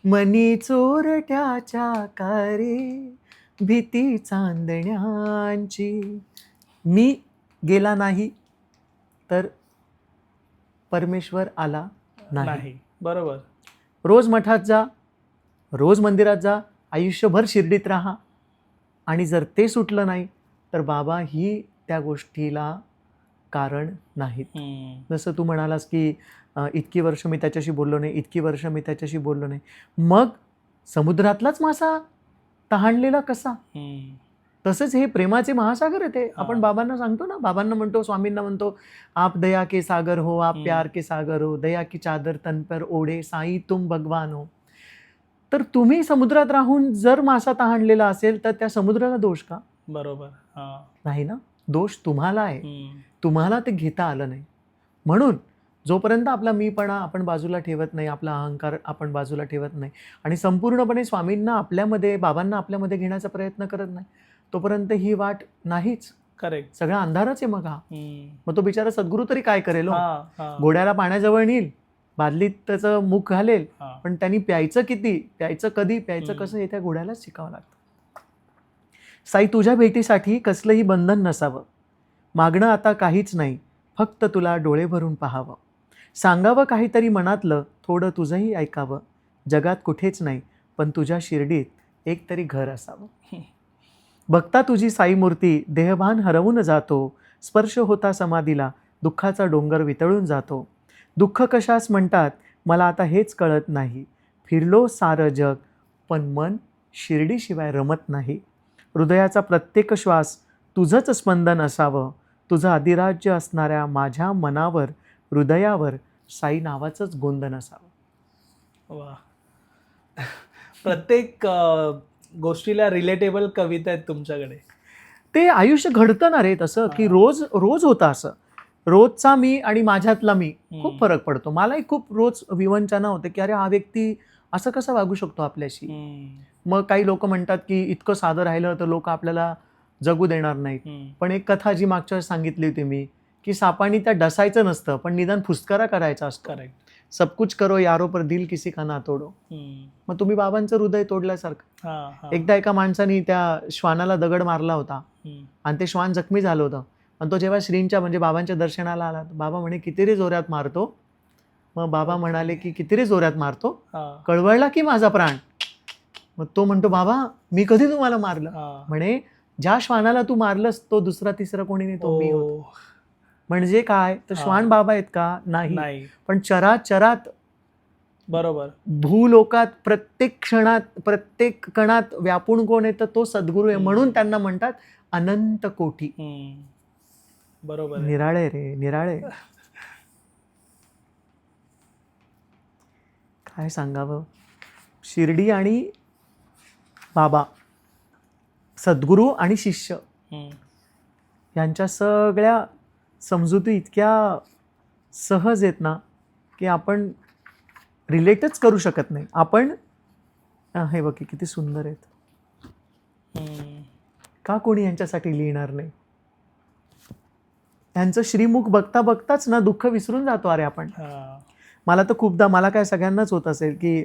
मनी चोरट्याच्या कारे भीती चांदण्यांची. मी गेला नाही तर परमेश्वर आला नाही. नाही. बरोबर. रोज मठात जा, रोज मंदिरात जा, आयुष्यभर शिर्डीत राहा, आणि जर ते सुटलं नाही तर बाबा ही त्या गोष्टीला कारण नाहीत. जसं तू म्हणालास की इतकी वर्ष मी त्याच्याशी बोललो नाही, इतकी वर्ष मी त्याच्याशी बोललो नाही, मग समुद्रातलाच मासा तहानलेला कसा? तसंच हे प्रेमाचे महासागर आहे ते. आपण बाबांना सांगतो ना, बाबांना म्हणतो, स्वामींना म्हणतो, आप दया के सागर हो, आप प्यार के सागर हो, दया की चादर तन पर ओढे, साई तुम भगवान हो. तर तुम्ही समुद्रात राहून जर मासा तहानलेला असेल तर त्या समुद्राला दोष का? बरोबर. नाही ना, दोष तुम्हाला आहे. तुम्हाला ते घेता आलं नाही. म्हणून जोपर्यंत आपला मीपणा आपण बाजूला ठेवत नाही, आपला अहंकार आपण बाजूला ठेवत नाही आणि संपूर्णपणे स्वामींना आपल्यामध्ये, बाबांना आपल्यामध्ये घेण्याचा प्रयत्न करत नाही, तोपर्यंत ही वाट नाहीच. करेक्ट. सगळा अंधारच आहे मग हा. मग तो बिचारा सद्गुरू तरी काय करेल? घोड्याला पाण्याजवळ नेईल, बादलीत त्याचं मुख घालेल, पण त्यांनी प्यायचं किती, प्यायचं कधी, प्यायचं कसं हे त्या घोड्यालाच शिकावं लागतं. साई, तुझ्या भेटीसाठी कसलंही बंधन नसावं, मागणं आता काहीच नाही, फक्त तुला डोळे भरून पाहावं, सांगावं काहीतरी मनातलं, थोडं तुझंही ऐकावं, जगात कुठेच नाही पण तुझ्या शिर्डीत एक तरी घर असावं. बघता तुझी साई मूर्ती देहभान हरवून जातो, स्पर्श होता समाधीला दुःखाचा डोंगर वितळून जातो. दुःख कशास म्हणतात मला आता हेच कळत नाही, फिरलो सारं जग पण मन शिर्डीशिवाय रमत नाही. हृदयाचा प्रत्येक श्वास तुझंच स्पंदन असावं, तुझं अधिराज्य असणाऱ्या माझ्या मनावर, हृदयावर साई नावाचंच गोंदन असावं. वा. प्रत्येक गोष्टीला रिलेटेबल कविता आहेत तुमच्याकडे. ते आयुष्य घडतं ना रे तसं, की रोज रोज होतं असं. रोजचा मी आणि माझ्यातला मी खूप फरक पडतो. मलाही खूप रोज विवंचना होते की अरे हा व्यक्ती असं कसं वागू शकतो आपल्याशी. मग काही लोक म्हणतात की इतकं साधं राहिलं तर लोक आपल्याला जगू देणार नाहीत. पण एक कथा जी मागच्या वेळेस सांगितली होती मी, की सापानी त्या डसायचं नसतं पण निदान फुसकारा करायचा असतो. करेक्ट. सब कुछ करो यारो पर दिल किसी का ना तोडो. मग तुम्ही बाबांचं हृदय तोडल्यासारखं. एकदा एका माणसाने त्या श्वानाला दगड मारला होता आणि ते श्वान जखमी झालं होतं, आणि तो जेव्हा श्रींच्या म्हणजे बाबांच्या दर्शनाला आला, बाबा म्हणे किती रे जोरात मारतो. मग बाबा म्हणाले की किती रे जोरात मारतो, कळवळला की माझा प्राण. मग तो म्हणतो बाबा मी कधी तुम्हाला मारलं. म्हणे ज्या श्वानाला तू मारलंस तो दुसरा तिसरा कोणी नाही, तो मी होतो. म्हणजे काय तर श्वान बाबा आहेत का? नाही. पण चराचरात, बरोबर, भूलोकात प्रत्येक क्षणात प्रत्येक कणात व्यापून कोण आहे तर तो सद्गुरू आहे. म्हणून त्यांना म्हणतात अनंत कोटी. बरोबर. निराळे रे निराळे. काय सांगावं. शिर्डी आणि बाबा, सद्गुरू आणि शिष्य यांच्या सगळ्या समजुती इतक्या सहज आहेत ना की आपण रिलेटच करू शकत नाही. आपण हे बघ किती सुंदर आहेत, का कोणी यांच्यासाठी लिहिणार नाही. यांचं श्रीमुख बघता बघताच ना दुःख विसरून जातो. अरे आपण, मला तर खूपदा, मला काय सगळ्यांनाच होत असेल की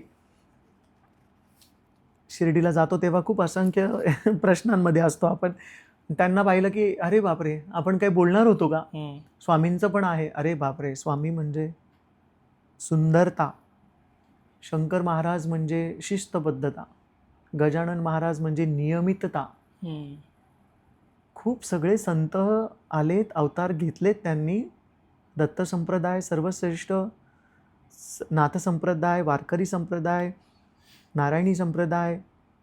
शिर्डीला जातो तेव्हा खूप असंख्य प्रश्नांमध्ये असतो आपण. त्यांना पाहिलं की अरे बापरे आपण काही बोलणार होतो का. स्वामींचं पण आहे, अरे बापरे स्वामी म्हणजे सुंदरता, शंकर महाराज म्हणजे शिस्तबद्धता, गजानन महाराज म्हणजे नियमितता. खूप सगळे संत आलेत, अवतार घेतलेत त्यांनी. दत्त संप्रदाय सर्वश्रेष्ठ, नाथ संप्रदाय, वारकरी संप्रदाय, नारायणी संप्रदाय,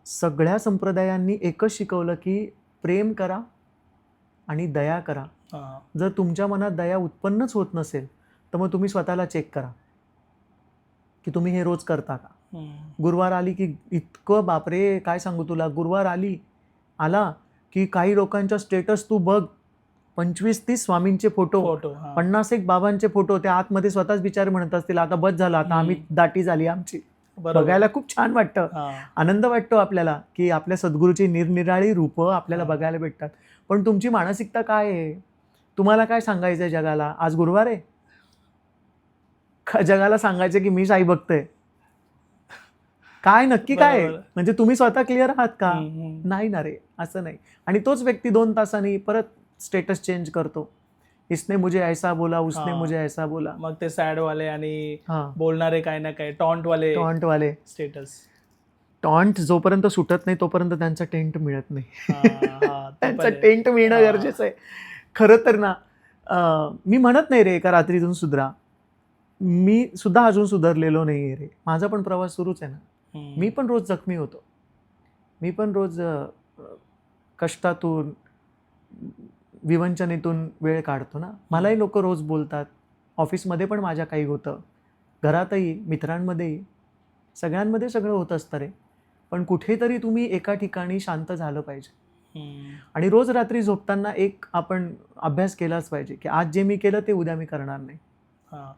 सगळ्या संप्रदायांनी एकच शिकवलं की प्रेम करा आणि दया करा. जर तुमच्या मनात दया उत्पन्नच होत नसेल तर मग तुम्ही स्वतःला चेक करा की तुम्ही हे रोज करता का. गुरुवार आली की इतकं बापरे काय सांगू तुला, गुरुवार आला की काही लोकांच्या स्टेटस तू बघ, 25-30 स्वामींचे फोटो, 50-1 बाबांचे फोटो, त्या आतमध्ये स्वतःच बिचारे म्हणत असतील आता बस झालं, आता आम्ही दाटी झाली आमची. बघायला खूप छान वाटतं, आनंद वाटतो आपल्याला की आपल्या सद्गुरूची निरनिराळी रूपं आपल्याला बघायला भेटतात. पण तुमची मानसिकता काय आहे, तुम्हाला काय सांगायचंय जगाला? आज गुरुवार आहे का जगाला सांगायचं की मी साई बघतोय? काय नक्की काय आहे? बरोबर. म्हणजे तुम्ही स्वतः क्लिअर आहात का? हम्म. नाही ना रे, असं नाही. आणि तोच व्यक्ती 2 तासांनी परत स्टेटस चेंज करतो. इसने मुझे ऐसा बोला, उसने हा. मुझे ऐसा बोला. मग ते सॅड वाले आणि हा, बोलणारे काय ना काय टॉन्ट वाले टॉन्टवाले. स्टेटस. टॉन्ट जोपर्यंत सुटत नाही तोपर्यंत त्यांचा टेंट मिळत नाही. त्यांचा आहे. टेंट मिळणं हा. गरजेचं आहे. खरं तर ना, मी म्हणत नाही रे एका रात्रीतून सुधरा. मी सुद्धा अजून सुधारलेलो नाहीये रे. माझा पण प्रवास सुरूच आहे ना. मी पण रोज जखमी होतो. मी पण रोज कष्टातून, विवंचनेतून वेळ काढतो ना. मलाही लोक रोज बोलतात. ऑफिसमध्ये पण माझ्या काही होतं, घरातही, मित्रांमध्येही, सगळ्यांमध्ये सगळं होत असतं रे. पण कुठेतरी तुम्ही एका ठिकाणी शांत झालं पाहिजे. आणि रोज रात्री झोपताना एक आपण अभ्यास केलाच पाहिजे की आज जे मी केलं ते उद्या मी करणार नाही. हा.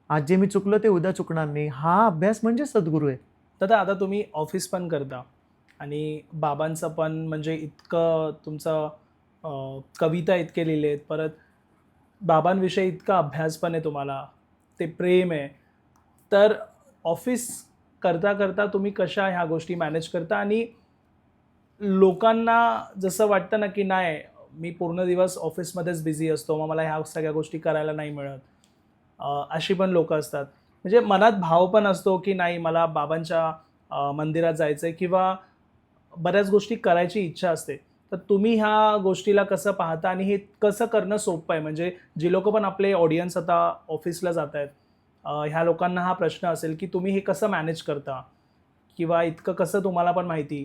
आज जे मी चुकलं ते उद्या चुकणार नाही. हा अभ्यास म्हणजे सद्गुरू आहे. दादा आता तुम्ही ऑफिस पण करता आणि बाबांचं पण म्हणजे इतकं तुमचं कविता इतके लिहिलेत, परत बाबांविषयी इतका अभ्यास पण आहे तुम्हाला, ते प्रेम आहे. तर ऑफिस करता करता तुम्ही कशा ह्या गोष्टी मॅनेज करता आणि लोकांना जसं वाटतं ना की नाही मी पूर्ण दिवस ऑफिसमध्येच बिझी असतो, मग मला ह्या सगळ्या गोष्टी करायला नाही मिळत, अशी पण लोकं असतात. म्हणजे मनात भाव पण असतो की नाही मला बाबांच्या मंदिरात जायचं आहे किंवा बऱ्याच गोष्टी करायची इच्छा असते. तर तुम्ही ह्या गोष्टीला कसं पाहता आणि हे कसं करणं सोपं आहे? म्हणजे जी लोकं पण आपले ऑडियन्स आता ऑफिसला जात आहेत, ह्या लोकांना हा प्रश्न असेल की तुम्ही हे कसं मॅनेज करता किंवा इतकं कसं तुम्हाला पण माहिती,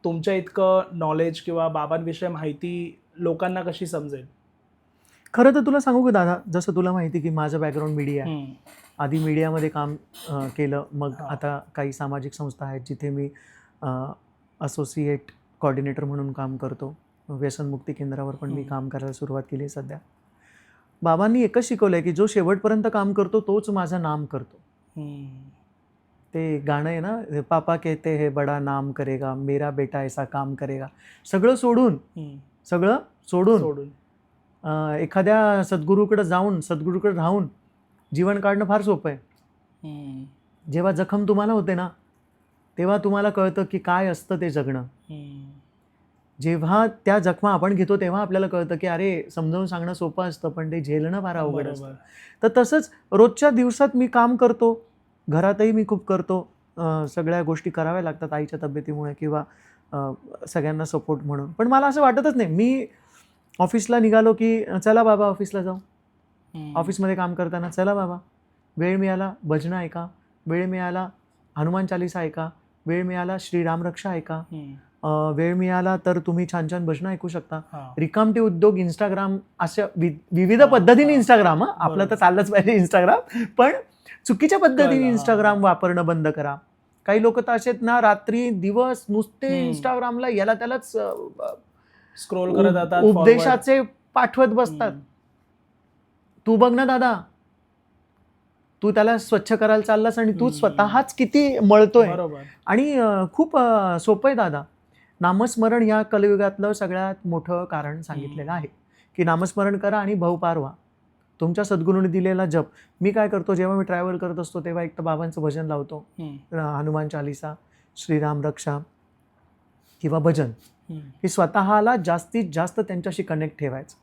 तुमच्या इतकं नॉलेज किंवा बाबांविषयी माहिती लोकांना कशी समजेल? खरं तर तुला सांगू का दादा, जसं तुला माहिती की माझं बॅकग्राऊंड मीडिया आहे. हम्म. आधी मीडियामध्ये काम केलं, मग हा. आता काही सामाजिक संस्था आहेत जिथे मी असोसिएट कोऑर्डिनेटर म्हणून काम करतो. व्यसनमुक्ती केंद्रावर पण मी काम करायला सुरुवात केली आहे सध्या. बाबांनी एकच शिकवलं आहे की जो शेवटपर्यंत काम करतो तोच माझं नाम करतो. ते गाणं आहे ना, पापा कहते है बडा नाम करेगा, मेरा बेटा ऐसा काम करेगा. सगळं सोडून एखाद्या सद्गुरूकडे जाऊन, सद्गुरूकडे राहून जीवन काढणं फार सोपं आहे. जेव्हा जखम तुम्हाला होते ना, तेव्हा तुम्हाला कळतं की काय असतं ते जगणं. जेव्हा त्या जखमा आपण घेतो तेव्हा आपल्याला कळतं की अरे समजावून सांगणं सोपं असतं पण ते झेलणं फार अवघड असतं. तर तसंच रोजच्या दिवसात मी काम करतो, घरातही मी खूप करतो. सगळ्या गोष्टी कराव्या लागतात आईच्या तब्येतीमुळे किंवा सगळ्यांना सपोर्ट म्हणून. पण मला असं वाटतच नाही, मी ऑफिसला निघालो की चला बाबा ऑफिसला जाऊ. ऑफिसमध्ये काम करताना चला बाबा वेळ मिळाला भजनं ऐका, वेळ मिळाला हनुमान चालीसा ऐका, वेळ मिळाला श्रीराम रक्षा ऐका, वेळ मिळाला तर तुम्ही छान छान भजनं ऐकू शकता. रिकामटे उद्योग, इंस्टाग्राम, अशा विविध पद्धतीने इंस्टाग्राम, आपलं तर चाललंच पाहिजे इंस्टाग्राम, पण चुकीच्या पद्धतीने इंस्टाग्राम वापरणं बंद करा. काही लोक तर असेच ना रात्री दिवस नुसते इंस्टाग्रामला याला त्यालाच स्क्रोल करत जातात, उपदेशाचे पाठवत बसतात. तू बघ ना दादा, तू त्याला स्वच्छ करायला चाललास आणि तू स्वतःच किती मळतोय. आणि खूप सोपं आहे दादा. नामस्मरण या कलियुगातलं सगळ्यात मोठं कारण सांगितलेलं आहे की नामस्मरण करा आणि भवपार व्हा. तुमच्या सद्गुरूंनी दिलेला जप. मी काय करतो, जेव्हा मी ट्रॅव्हल करत असतो तेव्हा एक तर बाबांचं भजन लावतो, हनुमान चालीसा, श्रीराम रक्षा किंवा भजन. हे स्वतःला जास्तीत जास्त त्यांच्याशी कनेक्ट ठेवायचं.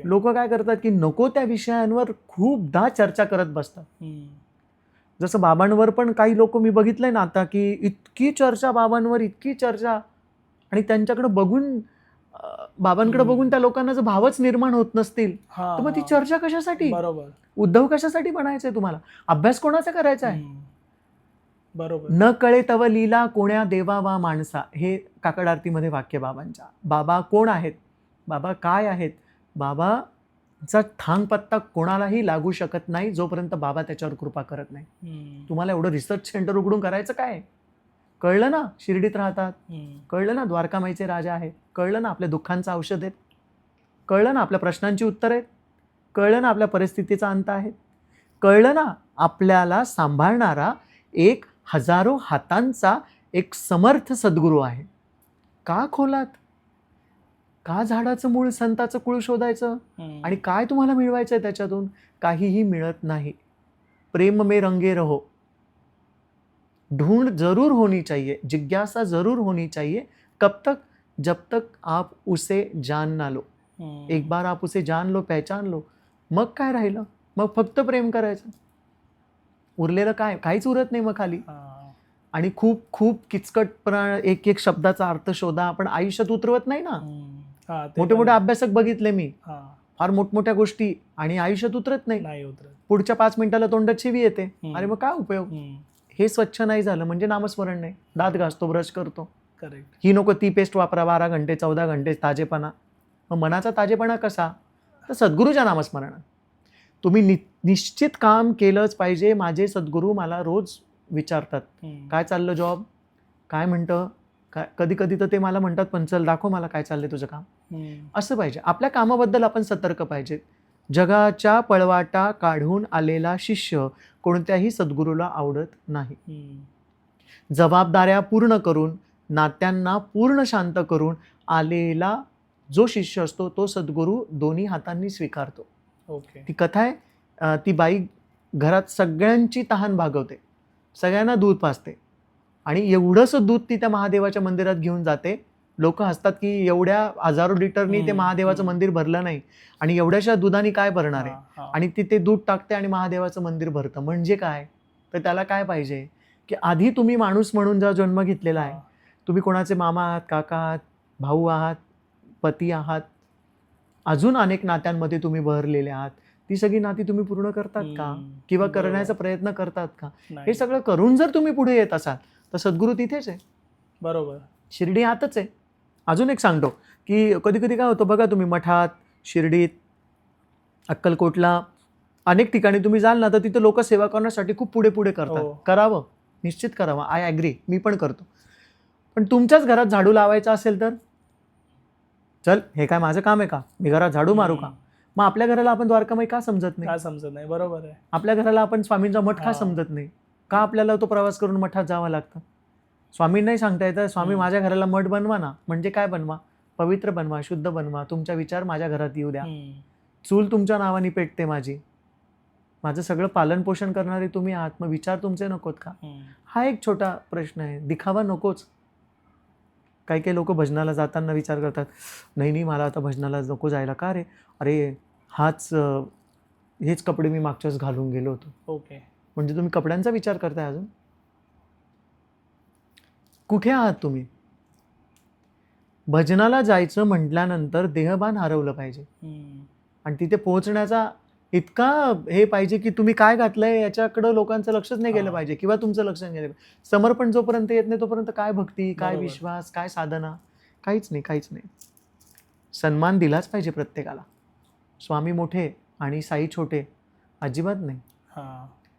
लोक काय करतात की नको त्या विषयांवर खूपदा चर्चा करत बसतात. जसं बाबांवर पण काही लोक मी बघितलंय ना आता की इतकी चर्चा बाबांवर, इतकी चर्चा, आणि त्यांच्याकडे बघून, बाबांकडे बघून त्या लोकांना जर भावच निर्माण होत नसतील तर मग ती चर्चा कशासाठी? उद्धव कशासाठी बनायचंय तुम्हाला? अभ्यास कोणाचा करायचा आहे? न कळे तव लीला कोण्या देवा वा माणसा, हे काकड आरतीमध्ये वाक्य बाबांच्या. बाबा कोण आहेत, बाबा काय आहेत, बाबाचा थांग पत्ता कोणालाही लागू शकत नाही जोपर्यंत बाबा त्याच्यावर कृपा करत नाही. तुम्हाला एवढं रिसर्च सेंटर उघडून करायचं काय? कळलं ना शिर्डीत राहतात, कळलं ना द्वारकामाईचे राजा आहेत, कळलं ना आपल्या दुःखांचं औषध आहेत, कळलं ना आपल्या प्रश्नांची उत्तर आहेत, कळलं ना आपल्या परिस्थितीचा अंत आहे, कळलं ना आपल्याला सांभाळणारा एक हजारो हातांचा एक समर्थ सद्गुरू आहे. का खोलात, का झाडाचं मूळ संताचं कुळ शोधायचं आणि काय तुम्हाला मिळवायचं आहे त्याच्यातून? काहीही मिळत नाही. प्रेम में रंगे रहो, ढूंढ जरूर होनी चाहिए, जिज्ञासा जरूर होनी चाहिए. कब तक? जब तक आप उसे जान ना लो. एक बार आप उसे जान लो, पहचान लो, मग काय राहिलं? मग फक्त प्रेम करायचं. उरलेलं काय? काहीच उरत नाही मग खाली. आणि खूप खूप किचकटपणा, एक एक शब्दाचा अर्थ शोधा. आपण आयुष्यात उतरवत नाही ना. मोठे मोठे अभ्यासक बघितले मी, फार मोठमोठ्या गोष्टी, आणि आयुष्यात उतरत नाही. पुढच्या 5 मिनिटाला तोंडात शिवी येते. अरे मग काय उपयोग? हे स्वच्छ नाही झालं म्हणजे नामस्मरण नाही. दात घासतो, ब्रश करतो, करेक्ट, ही नको ती पेस्ट वापरा, 12 घंटे 14 घंटे ताजेपणा. मग मनाचा ताजेपणा कसा? तर सद्गुरूच्या नामस्मरणात. तुम्ही निश्चित काम केलंच पाहिजे. माझे सद्गुरू मला रोज विचारतात, काय चाललं जॉब, काय म्हणतं, काय. कधी कधी तर ते मला म्हणतात, पण चल दाखव मला काय चाललंय तुझं काम. असं पाहिजे. आपल्या कामाबद्दल आपण सतर्क पाहिजे. जगाच्या पळवाटा काढून आलेला शिष्य कोणत्याही सद्गुरूला आवडत नाही. जबाबदाऱ्या पूर्ण करून, नात्यांना पूर्ण शांत करून आलेला जो शिष्य असतो तो सद्गुरू दोन्ही हातांनी स्वीकारतो. ओके. ती कथा आहे. ती बाई घरात सगळ्यांची तहान भागवते, सगळ्यांना दूध पाजते, आणि एवढंसं दूध ती त्या महादेवाच्या मंदिरात घेऊन जाते. लोक हसतात की एवढ्या हजारो लिटरनी ते महादेवाचं मंदिर भरलं नाही, आणि एवढ्याशा दुधाने काय भरणार आहे. आणि ती ते दूध टाकते आणि महादेवाचं मंदिर भरतं. म्हणजे काय? तर त्याला काय पाहिजे की आधी तुम्ही माणूस म्हणून जो जन्म घेतलेला आहे, तुम्ही कोणाचे मामा आहात, काका आहात, भाऊ आहात, पती आहात, अजून अनेक नात्यांमध्ये तुम्ही बहरलेले आहात. ती सगळी नाती तुम्ही पूर्ण करतात का? किंवा करण्याचा प्रयत्न करतात का? हे सगळं करून जर तुम्ही पुढे येत असाल तर सद्गुरू तिथेच आहे. बरोबर. शिर्डी आतच आहे. अजून एक सांगतो की कधी कधी काय होतं बघा, तुम्ही मठात, शिर्डीत, अक्कलकोटला, अनेक ठिकाणी तुम्ही जाल ना, तर तिथे लोक सेवा करण्यासाठी खूप पुढे पुढे करतात. करावं, निश्चित करावं. आय ॲग्री, मी पण करतो. पण तुमच्याच घरात झाडू लावायचा असेल तर चल, हे काय माझं काम आहे का? मी घरात झाडू मारू का? मग आपल्या घराला आपण द्वारकामाई का समजत नाही? का समजत नाही? बरोबर आहे. आपल्या घराला आपण स्वामींचा मठ का समजत नाही? का आपल्याला तो प्रवास करून मठात जावं लागतं? स्वामींनाही सांगता येतं, स्वामी माझ्या घराला मठ बनवा ना. म्हणजे काय बनवा? पवित्र बनवा, शुद्ध बनवा, तुमचा विचार माझ्या घरात येऊ द्या. चूल तुमच्या नावाने पेटते माझी, माझं सगळं पालन पोषण करणारे तुम्ही आहात, मग विचार तुमचे नकोत का? हा एक छोटा प्रश्न आहे. दिखावा नकोच. काही काही लोक भजनाला जाताना विचार करतात, नाही नाही मला आता भजनाला नको जायला. का रे? अरे हेच कपडे मी मागच्याच घालून गेलो होतो. ओके. म्हणजे तुम्ही कपड्यांचा विचार करताय अजून? कुठे आहात तुम्ही? भजनाला जायचं म्हटल्यानंतर देहभान हरवलं पाहिजे, आणि तिथे पोहोचण्याचा इतका हे पाहिजे की तुम्ही काय घातलंय याच्याकडे लोकांचं लक्षच नाही गेलं पाहिजे, किंवा तुमचं लक्ष नाही गेलं पाहिजे. समर्पण जोपर्यंत येत नाही तोपर्यंत काय भक्ती, काय विश्वास, काय साधना, काहीच नाही, काहीच नाही. सन्मान दिलाच पाहिजे प्रत्येकाला. स्वामी मोठे आणि साई छोटे अजिबात नाही.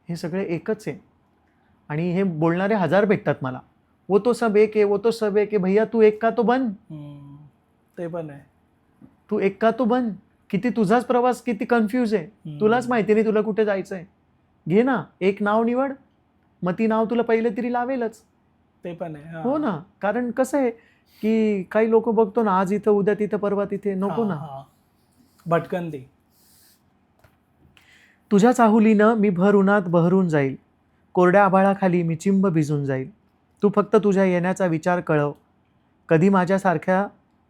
हे सगळे एकच आहे. आणि हे बोलणारे 1000 भेटतात मला, वो तो सब एक है, वो तो सब एक है. भैया तू एक का तो बन. ते पण आहे. तू एक का तो बन. किती तुझाच प्रवास किती कन्फ्यूज आहे, तुलाच माहिती नाही तुला कुठे जायचंय. घे ना एक नाव निवड, मग ती नाव तुला पहिले तरी लावेलच. ते पण आहे. हो ना. कारण कसं आहे की काही लोक बघतो ना, आज इथं उद्या तिथं परवा तिथे, नको ना भटकंती. तुझ्या चाहुलीनं मी भर उन्हात बहरून जाईल, कोरड्या आभाळाखाली मी चिंब भिजून जाईल. तू फक्त तुझ्या येण्याचा विचार कळव, कधी माझ्यासारख्या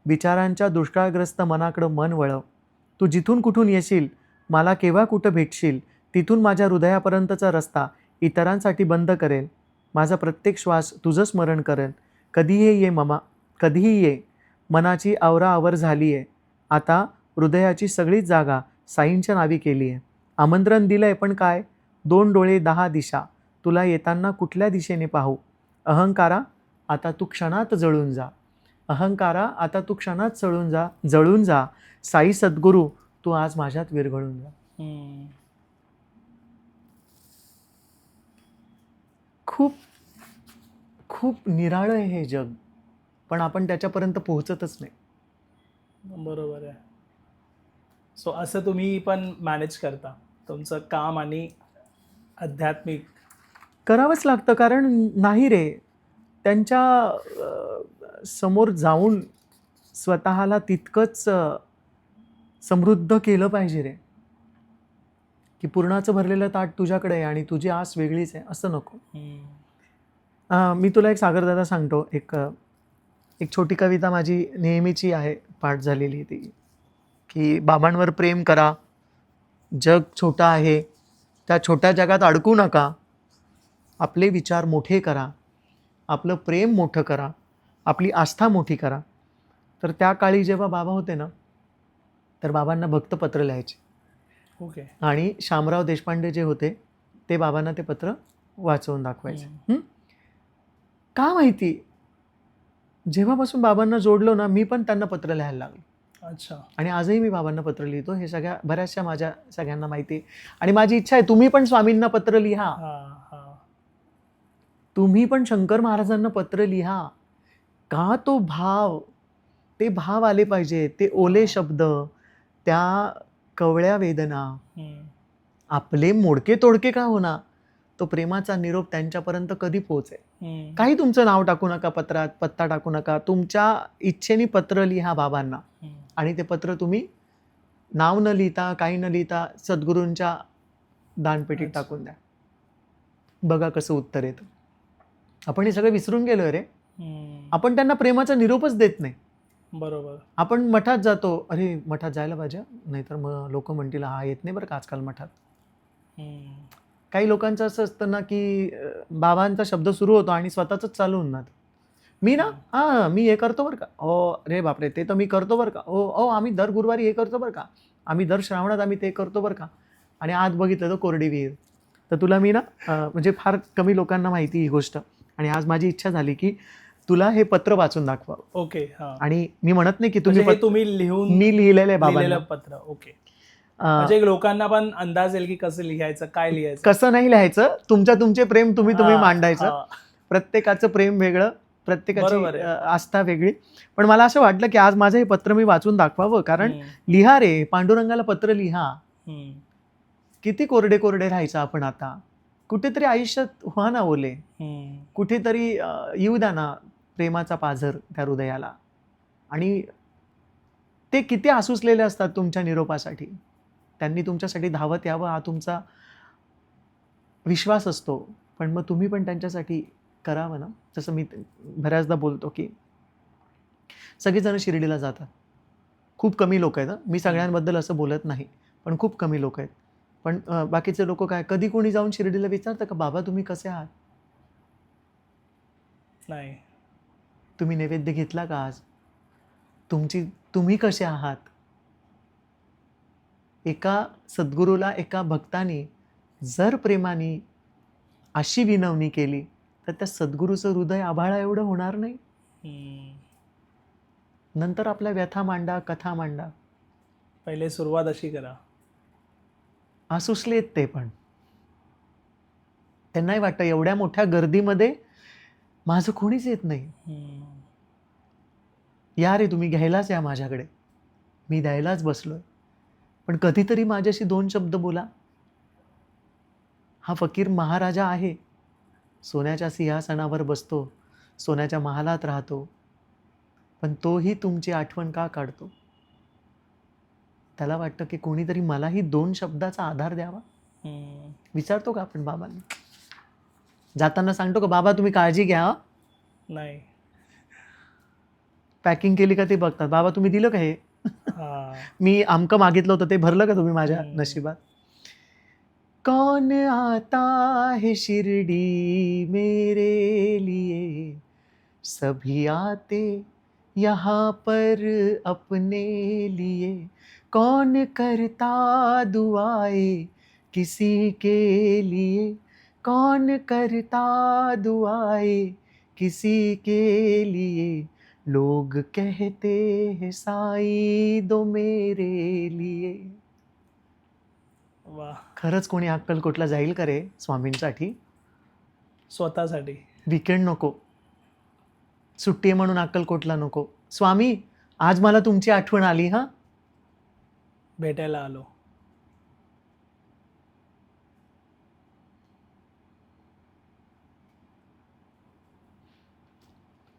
विचारांच्या दुष्काळग्रस्त मनाकडं मन वळव. तू जिथून कुठून येशील, मला केव्हा कुठं भेटशील, तिथून माझ्या हृदयापर्यंतचा रस्ता इतरांसाठी बंद करेल. माझा प्रत्येक श्वास तुझं स्मरण करेल. कधीही ये ममा, कधीही ये. मनाची आवराआवर झाली आहे, आता हृदयाची सगळीच जागा साईंच्या नावी केली आहे. आमंत्रण दिलंय पण काय, 2 डोळे 10 दिशा, तुला येताना कुठल्या दिशेने पाहू. अहंकारा आता तू क्षणात जळून जा, अहंकारा आता तू क्षणात जळून जा. साई सद्गुरू तू आज माझ्यात विरघळून जा. खूप खूप निराळं आहे हे जग, पण आपण त्याच्यापर्यंत पोहोचतच नाही. बरोबर आहे. सो असं तुम्ही पण मॅनेज करता तुमचं काम आणि आध्यात्मिक? करावंच लागतं, कारण नाही रे, त्यांच्या समोर जाऊन स्वतःला तितकंच समृद्ध केलं पाहिजे रे, की पूर्णाचं भरलेलं ताट तुझ्याकडे आहे आणि तुझी आस वेगळीच आहे असं नको. मी तुला एक सागरदादा सांगतो, एक छोटी कविता माझी नेहमीची आहे पाठ झालेली ती, की बाबांवर प्रेम करा, जग छोटं आहे, त्या छोट्या जगात अडकू नका, आपले विचार मोठे करा, आपलं प्रेम मोठं करा, आपली आस्था मोठी करा. तर त्या काळी जेव्हा बाबा होते ना, तर बाबांना भक्तपत्र लिहायचे. ओके. आणि शामराव देशपांडे जे होते ते बाबांना ते पत्र वाचवून दाखवायचे. का माहिती, जेव्हापासून बाबांना जोडलो ना, मी पण त्यांना पत्र लिहायला लागलो. अच्छा. आणि आजही मी बाबांना पत्र लिहितो. हे बऱ्याचशा माझ्या सगळ्यांना माहिती आहे. आणि माझी इच्छा आहे तुम्ही पण स्वामींना पत्र लिहा, तुम्ही पण शंकर महाराजांना पत्र लिहा. का ते भाव आले पाहिजे, ते ओले शब्द, त्या कवळ्या वेदना, आपले मोडके तोडके का होणार, तो प्रेमाचा निरोप त्यांच्यापर्यंत कधी पोहोचेल. काही तुमचं नाव टाकू नका पत्रात, पत्ता टाकू नका, तुमच्या इच्छेने पत्र लिहा बाबांना. आणि ते पत्र तुम्ही नाव न लिहिता, काही न लिहिता सद्गुरूंच्या दानपेटीत टाकून द्या. बघा कसं उत्तर येतं. आपण हे सगळं विसरून गेलोय रे. आपण त्यांना प्रेमाचा निरोपच देत नाही. बरोबर. आपण मठात जातो, अरे मठात जायला पाहिजे, नाहीतर मग लोक म्हणतील हा येत नाही बरं का आजकाल मठात. काही लोकांचं असं असतं ना, की बाबांचा शब्द सुरू होतो आणि स्वतःच चालू होणार. मी हे करतो बरं का, हो रे बापरे ते तर मी करतो बरं का, हो आम्ही दर गुरुवारी हे करतो बरं का, आम्ही दर श्रावणात आम्ही ते करतो बरं का. आणि आज बघितलं तर कोरडी विहीर. तर तुला मी म्हणजे फार कमी लोकांना माहिती ही गोष्ट, आणि आज माझी इच्छा झाली की तुला हे पत्र वाचून दाखवा. ओके. आणि मी म्हणत नाही की तुम्ही लिहून मी लिहिलेलं आहे बाबांना पत्र. ओके. म्हणजे लोकांना पण अंदाज येईल की कसं लिहायचं, काय लिहायचं, कसं नाही लिहायचं. तुमचे प्रेम तुम्ही मांडायचं. प्रत्येकाचं प्रेम वेगळं, प्रत्येकाची आस्था वेगळी. पण मला असं वाटलं की आज माझं हे पत्र मी वाचून दाखवावं, कारण लिहा रे, पांडुरंगाला पत्र लिहा. किती कोरडे कोरडे राहायचं आपण आता. कुठेतरी आयुष्यात व्हा ना ओले, कुठेतरी येऊ द्या ना प्रेमाचा पाझर त्या हृदयाला. आणि ते किती आसुसलेले असतात तुमच्या निरोपासाठी. त्यांनी तुमच्यासाठी धावत यावं हा तुमचा विश्वास असतो. पण मग तुम्ही पण त्यांच्यासाठी करावं ना. जसं मी बऱ्याचदा बोलतो की सगळेजण शिर्डीला जातात, खूप कमी लोक आहेत. मी सगळ्यांबद्दल असं बोलत नाही, पण खूप कमी लोक आहेत. पण बाकीचे लोक काय, कधी कोणी जाऊन शिर्डीला विचारतं का बाबा तुम्ही कसे आहात? नाही. तुम्ही नैवेद्य घेतला का आज? तुम्ही कसे आहात? एका सद्गुरूला, एका भक्ताने जर प्रेमाने अशी विनवणी केली तर त्या सद्गुरूचं हृदय आभाळा एवढं होणार नाही. नंतर आपल्या व्यथा मांडा, कथा मांडा. पहिले सुरुवात अशी करा. आसुसलेत ते, पण त्यांनाही वाटतं एवढ्या मोठ्या गर्दीमध्ये माझं कोणीच येत नाही. या रे तुम्ही घ्यायलाच या माझ्याकडे, मी द्यायलाच बसलोय. पण कधीतरी माझ्याशी 2 शब्द बोला. हा फकीर महाराजा आहे, सोन्याच्या सिंहासनावर बसतो, सोन्याच्या महालात राहतो, पण तोही तुमची आठवण का काढतो? त्याला वाटतं की कोणीतरी मलाही 2 शब्दाचा आधार द्यावा. विचारतो का आपण बाबांना? जाताना सांगतो का बाबा तुम्ही काळजी घ्या? नाही. पॅकिंग केली का ते बघतात, बाबा तुम्ही दिलं का हे? मी आमकं मागितलं होतं ते भरलं का तुम्ही माझ्या नशिबात? कौन आता है शिरडी मेरे लिए, सभी आते यहाँ पर अपने लिए, कौन करता दुआएं किसी के लिए, कौन करता दुआएं किसी के लिए, लोग कहते हैं साईं दो मेरे लिए. वाह. खरंच कोणी अक्कलकोटला जाईल का रे स्वामींसाठी? स्वतःसाठी. वीकेंड नको, सुट्टी म्हणून अक्कलकोटला नको. स्वामी आज मला तुमची आठवण आली, हा भेटायला आलो.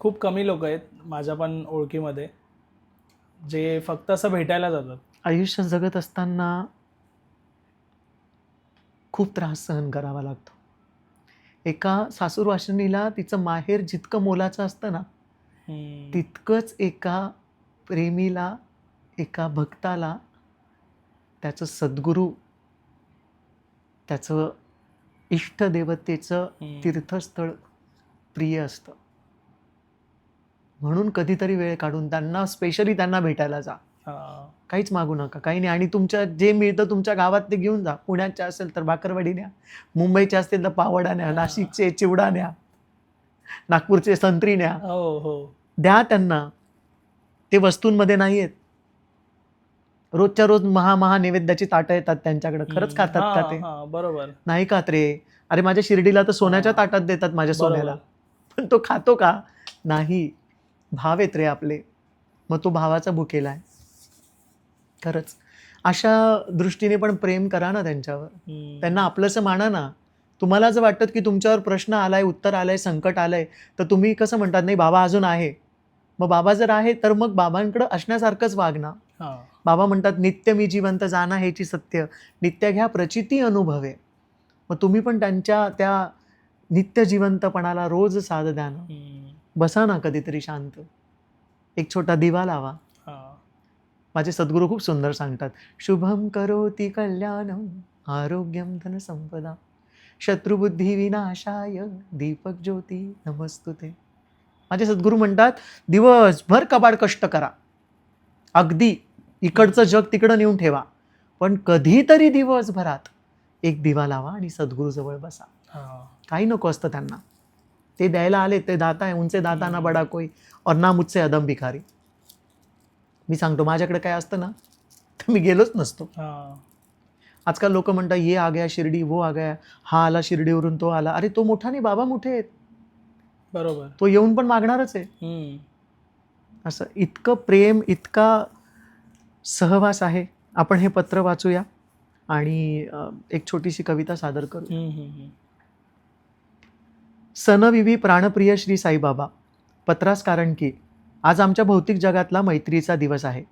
खूप कमी लोक आहेत माझ्या पण ओळखीमध्ये जे फक्त असं भेटायला जातात. आयुष्य जगत असताना खूप त्रास सहन करावा लागतो. एका सासूरवाशिनीला तिचं माहेर जितकं मोलाचं असतं ना, हम्म. तितकंच एका प्रेमीला, एका भक्ताला त्याचं सद्गुरू, त्याचं इष्टदेवतेचं हम्म. तीर्थस्थळ प्रिय असतं. म्हणून कधीतरी वेळ काढून त्यांना, स्पेशली त्यांना भेटायला जा. हा. काहीच मागू नका, काही नाही. आणि तुमच्या जे मिळतं तुमच्या गावात ते घेऊन जा. पुण्याच्या असेल तर भाकरवडी न्या, मुंबईचे असतील तर पावडा न्या, नाशिकचे चिवडा न्या, नागपूरचे संत्री न्या, हो हो. द्या त्यांना. ते वस्तूंमध्ये नाही आहेत. रोजच्या रोज महा नैवेद्याची ताटं येतात त्यांच्याकडे. खरंच खातात का ते? बरोबर. नाही खात रे. अरे माझ्या शिर्डीला तर सोन्याच्या हा. ताटात देतात माझ्या सोन्याला, बरोबर. पण तो खातो का? नाही. भाव आहेत रे आपले, मग तो भावाचा भुकेला आहे. खरंच अशा दृष्टीने पण प्रेम करा ना त्यांच्यावर. त्यांना आपलंसं माना ना. तुम्हाला जर वाटतं की तुमच्यावर प्रश्न आलाय, उत्तर आलंय, संकट आलंय, तर तुम्ही कसं म्हणतात, नाही बाबा अजून आहे. मग बाबा जर आहे तर मग बाबांकडं असण्यासारखंच वाग ना. हा. बाबा म्हणतात, नित्य मी जिवंत जाना हेची सत्य, नित्य घ्या प्रचिती अनुभवे. मग तुम्ही पण त्यांच्या त्या नित्य जिवंतपणाला रोज साथ द्या ना. बसा ना कधीतरी शांत, एक छोटा दिवा लावा. माझे सद्गुरू खूप सुंदर सांगतात, शुभम करोति कल्याणम आरोग्यम धन संपदा शत्रुबुद्धी विनाशाय दीपक ज्योती नमस्तुते. माझे सद्गुरू म्हणतात, दिवसभर कबाड कष्ट करा, अगदी इकडचं जग तिकडं नेऊन ठेवा, पण कधीतरी दिवसभरात एक दिवा लावा आणि सद्गुरूजवळ बसा. काही नको असतं त्यांना. ते द्यायला आले, ते दाता है, उनसे दाता ना बडा कोई और ना मुझसे अदम भिखारी. मी सांगतो, माझ्याकडे काय असतं ना तर मी गेलोच नसतो. आजकाल लोक म्हणतात, ये आ गया शिर्डी, वो आ गया, हा आला शिर्डीवरून, तो आला. अरे तो मोठा नाही, बाबा मोठे आहेत. बरोबर. तो येऊन पण मागणारच आहे. असं इतकं प्रेम, इतका सहवास आहे. आपण हे पत्र वाचूया आणि एक छोटीशी कविता सादर करू. सनविवी प्राणप्रिय श्री साईबाबा, पत्रास कारण की आज आमच्या भौतिक जगातला मैत्रीचा दिवस आहे.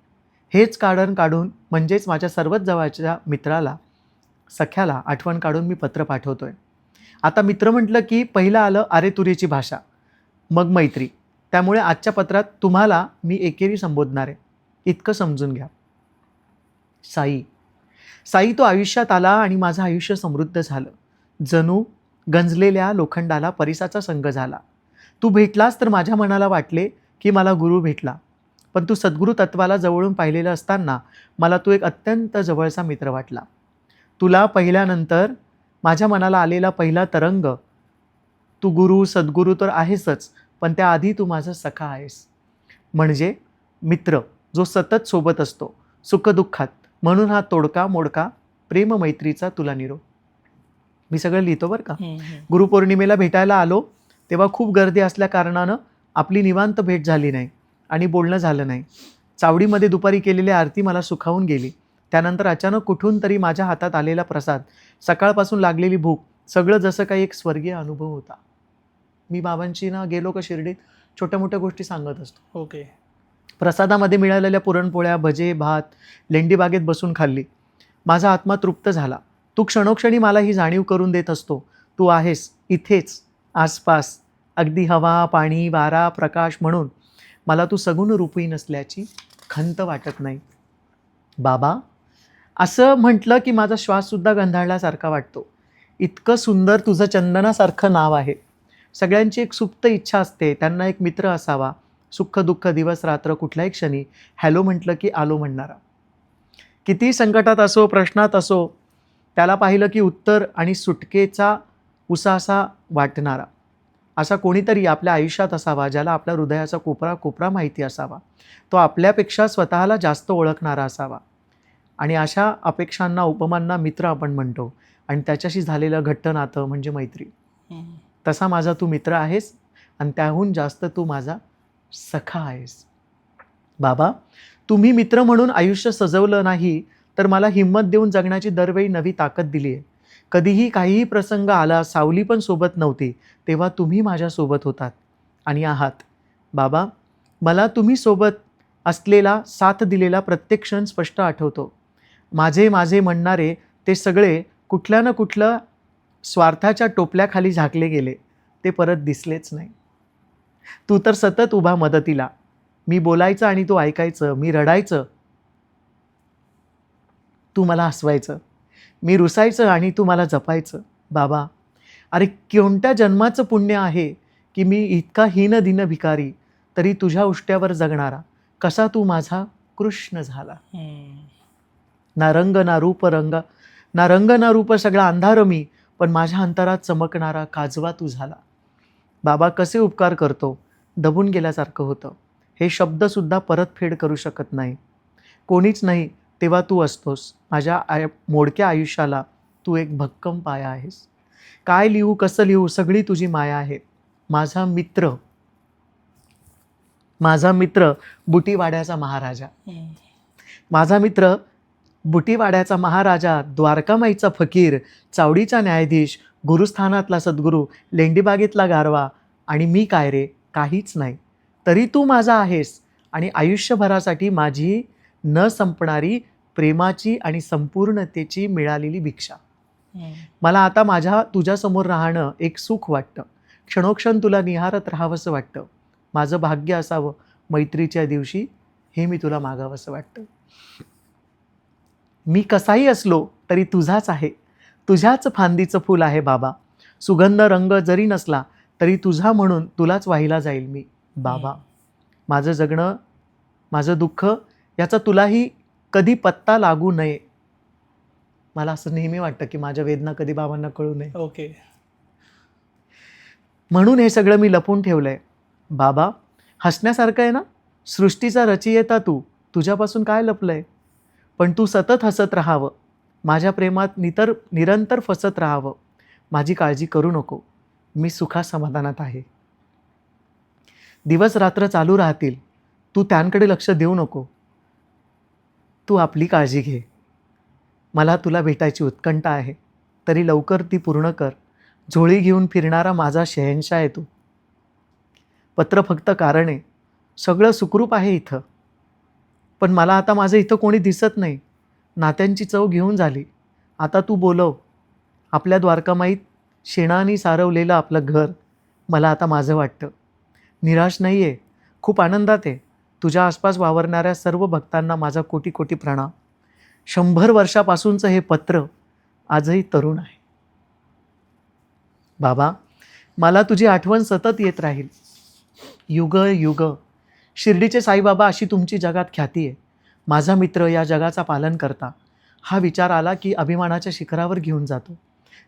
हेच कारण काढून, म्हणजेच माझ्या सर्वात जवळच्या मित्राला, सख्याला आठवण काढून मी पत्र पाठवतोय. आता मित्र म्हटलं की पहिलं आलं अरे तुरीची भाषा, मग मैत्री. त्यामुळे आजच्या पत्रात तुम्हाला मी एकेरी संबोधणार आहे, इतकं समजून घ्या. साई, साई तो आयुष्यात आला आणि माझं आयुष्य समृद्ध झालं. जणू गंजलेल्या लोखंडाला परिसाचा संग झाला. तू भेटलास तर माझ्या मनाला वाटले की मला गुरु भेटला. पण तू सद्गुरू तत्वाला जवळून पाहिलेलं असताना मला तू एक अत्यंत जवळचा मित्र वाटला. तुला पाहिल्यानंतर माझ्या मनाला आलेला पहिला तरंग, तू गुरु सद्गुरू तर आहेसच, पण त्याआधी तू माझा सखा आहेस. म्हणजे मित्र जो सतत सोबत असतो सुखदुःखात. म्हणून हा तोडका मोडका प्रेम मैत्रीचा तुला निरोप. मी सगळं लिहितो बरं का. गुरुपौर्णिमेला भेटायला आलो तेव्हा खूप गर्दी असल्या कारणानं आपली निवांत भेट झाली नाही आणि बोलणं झालं नाही. चावडीमध्ये दुपारी केलेली आरती मला सुखावून गेली. त्यानंतर अचानक कुठून तरी माझ्या हातात आलेला प्रसाद, सकाळपासून लागलेली भूक, सगळं जसं काही एक स्वर्गीय अनुभव होता. मी बाबांची ना गेलो का शिर्डीत, छोट्या मोठ्या गोष्टी सांगत असतो. ओके. प्रसादामध्ये मिळालेल्या पुरणपोळ्या, भजे, भात लेंडीबागेत बसून खाल्ली. माझा आत्मा तृप्त झाला. तू क्षणोक्षणी मला ही जाणीव करून देत असतो, तू आहेस इथेच आसपास, अगदी हवा, पाणी, वारा, प्रकाश म्हणून मला तू सगुण रूपी नसल्याची खंत वाटत नाही. बाबा, असं म्हटलं की माझा श्वाससुद्धा गंधाळल्यासारखा वाटतो. इतकं सुंदर तुझं चंदनासारखं नाव आहे. सगळ्यांची एक सुप्त इच्छा असते, त्यांना एक मित्र असावा, सुख दुःख दिवस रात्र कुठल्याही क्षणी हॅलो म्हटलं की आलो म्हणणारा. किती संकटात असो, प्रश्नात असो, त्याला पाहिलं की उत्तर आणि सुटकेचा उसासा वाटणारा. असा कोणीतरी आपल्या आयुष्यात असावा, ज्याला आपल्या हृदयाचा कोपरा कोपरा माहिती असावा. तो आपल्यापेक्षा स्वतःला जास्त ओळखणारा असावा. आणि अशा अपेक्षांना, उपमांना मित्र आपण म्हणतो. आणि त्याच्याशी झालेलं घट्ट नातं म्हणजे मैत्री. तसा माझा तू मित्र आहेस आणि त्याहून जास्त तू माझा सखा आहेस. बाबा, तुम्ही मित्र म्हणून आयुष्य सजवलं नाही तर मला हिंमत देऊन जगण्याची दरवेळी नवी ताकद दिली आहे. कधीही काहीही प्रसंग आला, सावली पण सोबत नव्हती, तेव्हा तुम्ही माझ्यासोबत होतात आणि आहात. बाबा, मला तुम्ही सोबत असलेला साथ दिलेला प्रत्येक क्षण स्पष्ट आठवतो. माझे माझे म्हणणारे ते सगळे कुठल्या ना कुठल्या स्वार्थाच्या टोपल्याखाली झाकले गेले. ते परत दिसलेच नाही. तू तर सतत उभा मदतीला. मी बोलायचं आणि तू ऐकायचं. मी रडायचं, तू मला हसवायचं. मी रुसायचं आणि तू मला जपायचं. बाबा, अरे कोणत्या जन्माचं पुण्य आहे की मी इतका हीन भिकारी, तरी तुझ्या उष्ट्यावर जगणारा कसा तू माझा कृष्ण झाला. ना रंग ना रूप ना रूप सगळा अंधार मी, पण माझ्या अंतरात चमकणारा काजवा तू झाला. बाबा, कसे उपकार करतो. दबून गेल्यासारखं होतं. हे शब्दसुद्धा परतफेड करू शकत नाही. कोणीच नाही तेव्हा तू असतोस. माझ्या मोडक्या आयुष्याला तू एक भक्कम पाया आहेस. काय लिहू, कसं लिहू, सगळी तुझी माया आहे. माझा मित्र बुटीवाड्याचा महाराजा. माझा मित्र बुटीवाड्याचा महाराजा, द्वारकामाईचा फकीर, चावडीचा न्यायाधीश, गुरुस्थानातला सद्गुरू, लेंडीबागेतला गारवा. आणि मी काय रे, काहीच नाही. तरी तू माझा आहेस आणि आयुष्यभरासाठी माझी न संपणारी प्रेमाची आणि संपूर्णतेची मिळालेली भिक्षा. मला आता तुझ्यासमोर राहणं एक सुख वाटतं. क्षणोक्षण तुला निहारत राहावंसं वाटतं. माझं भाग्य असावं मैत्रीच्या दिवशी, हे मी तुला मागावंसं वाटतं. मी कसाही असलो तरी तुझाच आहे. तुझ्याच फांदीचं फूल आहे बाबा. सुगंध रंग जरी नसला तरी तुझा म्हणून तुलाच वाहिला जाईल मी. बाबा, माझं जगणं, माझं दुःख याचा तुलाही कधी पत्ता लागू नये. मला असं नेहमी वाटतं की माझ्या वेदना कधी बाबांना कळू नये. ओके. म्हणून हे सगळं मी लपून ठेवलंय. बाबा, हसण्यासारखं आहे ना. सृष्टीचा रचयिता तू, तुझ्यापासून काय लपलंय. पण तू सतत हसत राहावं. माझ्या प्रेमात निरंतर फसत राहावं. माझी काळजी करू नको. मी सुखासमाधानात आहे. दिवस रात्र चालू राहतील. तू त्यांकडे लक्ष देऊ नको. तू आपली काळजी घे. मला तुला भेटायची उत्कंठा आहे. तरी लवकर ती पूर्ण कर. झोळी घेऊन फिरणारा माझा शहंशाह आहे तू. पत्र फक्त कारण आहे. सगळं सुखरूप आहे इथं. पण मला आता माझं इथं कोणी दिसत नाही. नात्यांची चव घेऊन झाली. आता तू बोलव. आपल्या द्वारकामाईत शेणाने सारवलेलं आपलं घर मला आता माझं वाटतं. निराश नाही आहे, खूप आनंदात आहे. तुझ्या आसपास वावरणाऱ्या सर्व भक्तांना माझा कोटी कोटी प्रणाम. 100 वर्षापासूनचं हे पत्र आजही तरुण आहे. बाबा, मला तुझी आठवण सतत येत राहील. युग युग. शिर्डीचे साईबाबा अशी तुमची जगात ख्याती आहे. माझा मित्र या जगाचा पालन करता. हा विचार आला की अभिमानाच्या शिखरावर घेऊन जातो.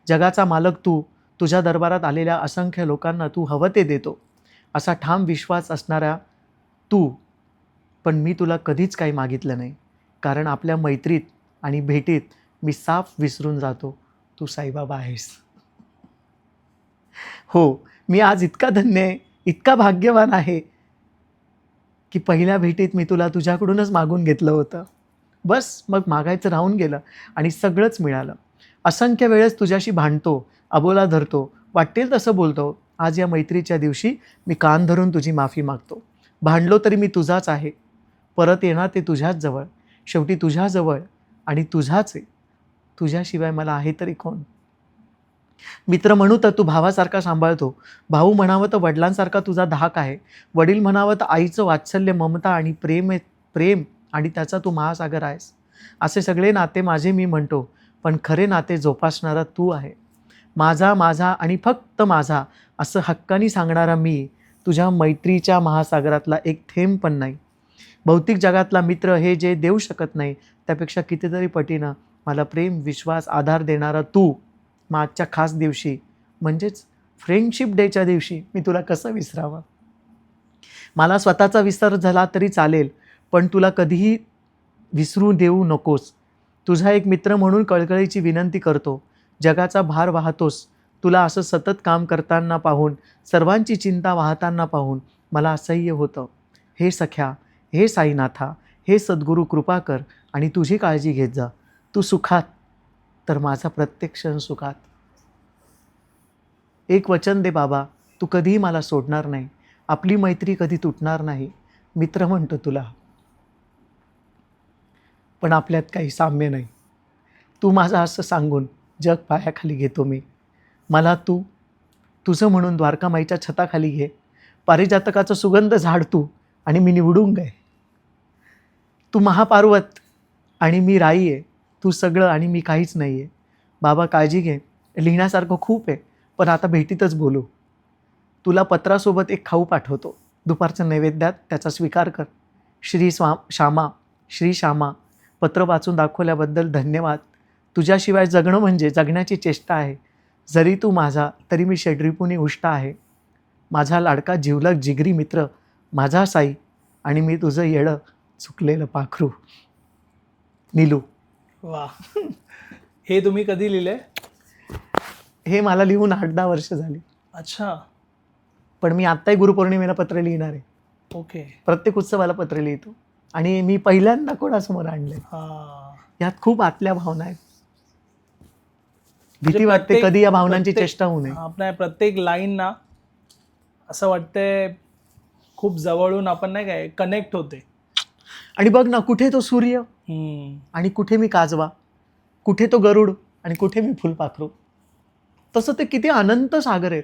जगाचा मालक तू, तुझ्या दरबारात आलेल्या असंख्य लोकांना तू हवं ते देतो, असा ठाम विश्वास असणारा तू. पण मी तुला कधीच काही मागितलं नाही. कारण आपल्या मैत्रीत आणि भेटीत मी साफ विसरून जातो तू साईबाबा आहेस. हो, मी आज इतका धन्य आहे, इतका भाग्यवान आहे की पहिल्या भेटीत मी तुला तुझ्याकडूनच मागून घेतलं होतं. बस मग मागायचं राहून गेलं आणि सगळंच मिळालं. असंख्य वेळेस तुझ्याशी भांडतो, अबोला धरतो, वाटेल तसं बोलतो. आज या मैत्रीच्या दिवशी मी कान धरून तुझी माफी मागतो. भांडलो तरी मी तुझाच आहे. परत येणार ते तुझ्याच जवळ. शेवटी तुझ्याजवळ आणि तुझाच आहे. तुझ्याशिवाय मला आहे तरी कोण. मित्र म्हणू तर तू भावासारखा सांभाळतो. भाऊ म्हणावं तर वडिलांसारखा तुझा धाक आहे. वडील म्हणावं तर आईचं वात्सल्य, ममता आणि प्रेम आणि त्याचा तू महासागर आहेस. असे सगळे नाते माझे मी म्हणतो, पण खरे नाते जोपासणारा तू आहे. माझा आणि फक्त माझा असं हक्कानी सांगणारा मी तुझ्या मैत्रीच्या महासागरातला एक थेंब पण नाही. भौतिक जगातला मित्र हे जे देऊ शकत नाही त्यापेक्षा कितीतरी पटीनं मला प्रेम, विश्वास, आधार देणारा तू आजच्या खास दिवशी म्हणजेच फ्रेंडशिप डेच्या दिवशी मी तुला कसं विसरावं. मला स्वतःचा विसर झाला तरी चालेल, पण तुला कधीही विसरू देऊ नकोस. तुझा एक मित्र म्हणून कळकळीची विनंती करतो. जगाचा भार वाहतोस. तुला असं सतत काम करताना पाहून, सर्वांची चिंता वाहताना पाहून मला असह्य होतं. हे सख्या, हे साईनाथा, हे सद्गुरू कृपा कर आणि तुझी काळजी घेत जा. तू सुखात तर माझा प्रत्येक क्षण सुखात. एक वचन दे बाबा, तू कधीही मला सोडणार नाही. आपली मैत्री कधी तुटणार नाही. मित्र म्हणतो तुला. पण आपल्यात काही साम्य नाही. तू माझं असं सांगून जग पायाखाली घेतो मी. मला तू तुझं म्हणून द्वारकामाईच्या छताखाली घे. पारिजातकाचं सुगंध झाड तू आणि मी निवडून गे. तू महापार्वत आणि मी राई आहे. तू सगळं आणि मी काहीच नाही आहे. बाबा काळजी घे. लिहिण्यासारखं खूप आहे, पण आता भेटीतच बोलू. तुला पत्रासोबत एक खाऊ पाठवतो. दुपारच्या नैवेद्यात त्याचा स्वीकार कर. श्री श्यामा, पत्र वाचून दाखवल्याबद्दल धन्यवाद. तुझ्याशिवाय जगणं म्हणजे जगण्याची चेष्टा आहे. जरी तू माझा तरी मी षड्रिपुनी उष्ट आहे. माझा लाडका जिवलग जिगरी मित्र माझा साई आणि मी तुझं येडं चुकलेलं पाखरू. नीलू. वा. हे तुम्ही कधी लिहिलंय? हे मला लिहून 8-10 वर्ष झाली. अच्छा. पण मी आत्ताही गुरुपौर्णिमेला पत्र लिहिणार आहे. ओके. प्रत्येक उत्सवाला पत्र लिहितो आणि मी पहिल्यांदा कोणासमोर आणलंय. हा. यात खूप आतल्या भावना आहेत. भीती म्हणजे वाटते प्रत्येक- कधी या भावनांची प्रत्येक- चेष्टा होऊ नये. आपल्या प्रत्येक लाईन ना असं वाटतंय खूप जवळून आपण नाही काय कनेक्ट होते. आणि बघ ना, कुठे तो सूर्य आणि कुठे मी काजवा, कुठे तो गरुड आणि कुठे मी फुलपाखरू. तसं ते किती अनंत सागर आहेत.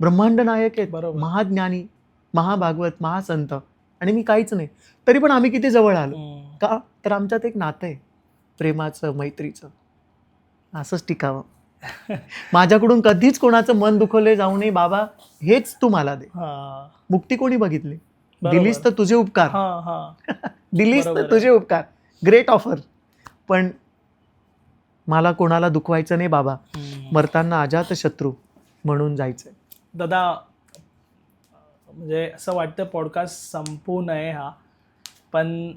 ब्रह्मांड नायक आहेत, बरोबर. महाज्ञानी, महाभागवत, महासंत आणि मी काहीच नाही. तरी पण आम्ही किती जवळ आलो. का तर आमच्यात एक नातं आहे, प्रेमाचं, मैत्रीचं. असंच टिकावं. माझ्याकडून कधीच कोणाचं मन दुखवले जाऊ नये बाबा. हेच तू मला दे. मुक्ती कोणी बघितली? बरोबर. दिलीस तर तुझे उपकार. दिलीस बरोबर तर आहे. तुझे उपकार. Great offer. पण मला कोणाला दुखवायचं नाही बाबा. मरताना अजात शत्रू म्हणून जायचंय. दादा, म्हणजे असं वाटतं पॉडकास्ट संपू नये हा, पण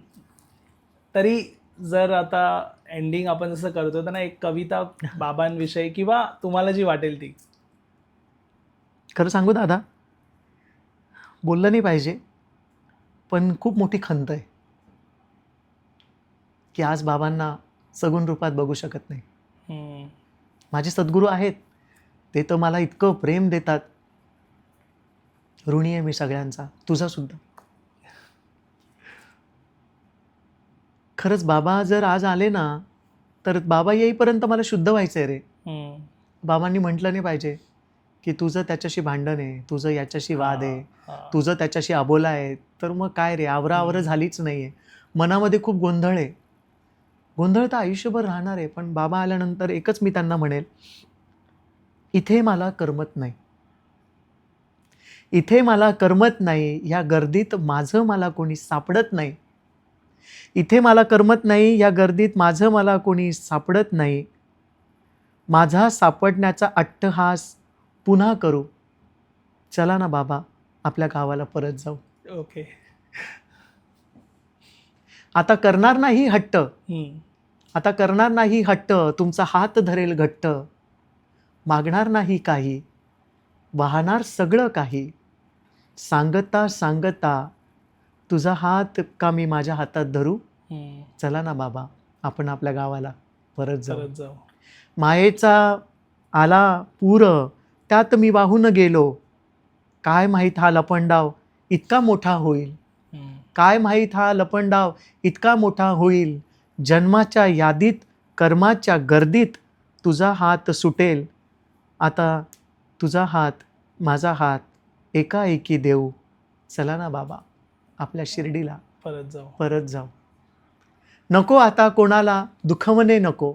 तरी जर आता एंडिंग आपण जसं करतो तर ना एक कविता बाबांविषयी किंवा तुम्हाला जी वाटेल ती. खरं सांगू दादा, बोललं नाही पाहिजे, पण खूप मोठी खंत आहे की आज बाबांना सगुण रूपात बघू शकत नाही. माझे सद्गुरू आहेत, ते तर मला इतकं प्रेम देतात. ऋणी आहे मी सगळ्यांचा, तुझा सुद्धा. खरंच बाबा जर आज आले ना, तर बाबा येईपर्यंत मला शुद्ध व्हायचं आहे रे. बाबांनी म्हटलं नाही पाहिजे की तुझं त्याच्याशी भांडण आहे, तुझं याच्याशी वाद आहे, तुझं त्याच्याशी अबोला आहे. तर मग काय रे, आवराआवर झालीच नाही आहे. मनामध्ये खूप गोंधळ आहे. गोंधळ तर आयुष्यभर राहणार आहे. पण बाबा आल्यानंतर एकच मी त्यांना म्हणेल, इथे मला करमत नाही. इथे मला करमत नाही. या गर्दीत माझं मला कोणी सापडत नाही. इथे मला करमत नाही. या गर्दीत माझं मला कोणी सापडत नाही. माझा सापडण्याचा अट्टहास पुन्हा करू. चला ना बाबा, आपल्या गावाला परत जाऊ. ओके. आता करणार नाही हट्ट. आता करणार नाही हट्ट. तुमचा हात धरेल घट्ट. मागणार नाही काही, वाहणार सगळं काही. सांगता सांगता तुझा हात का मी माझ्या हातात धरू. चला ना बाबा, आपण आपल्या गावाला परत जाऊ. मायेचा आला पूर, त्यात मी वाहून गेलो. काय माहीत हा लपंडाव इतका मोठा होईल. काय माहीत हा लपंडाव इतका मोठा होईल. जन्माच्या यादीत, कर्माच्या गर्दीत तुझा हात सुटेल. आता तुझा हात, माझा हात एकाएकी देऊ. चला ना बाबा, आपल्या शिर्डीला परत जाऊ. नको आता कोणाला दुखवणे नको.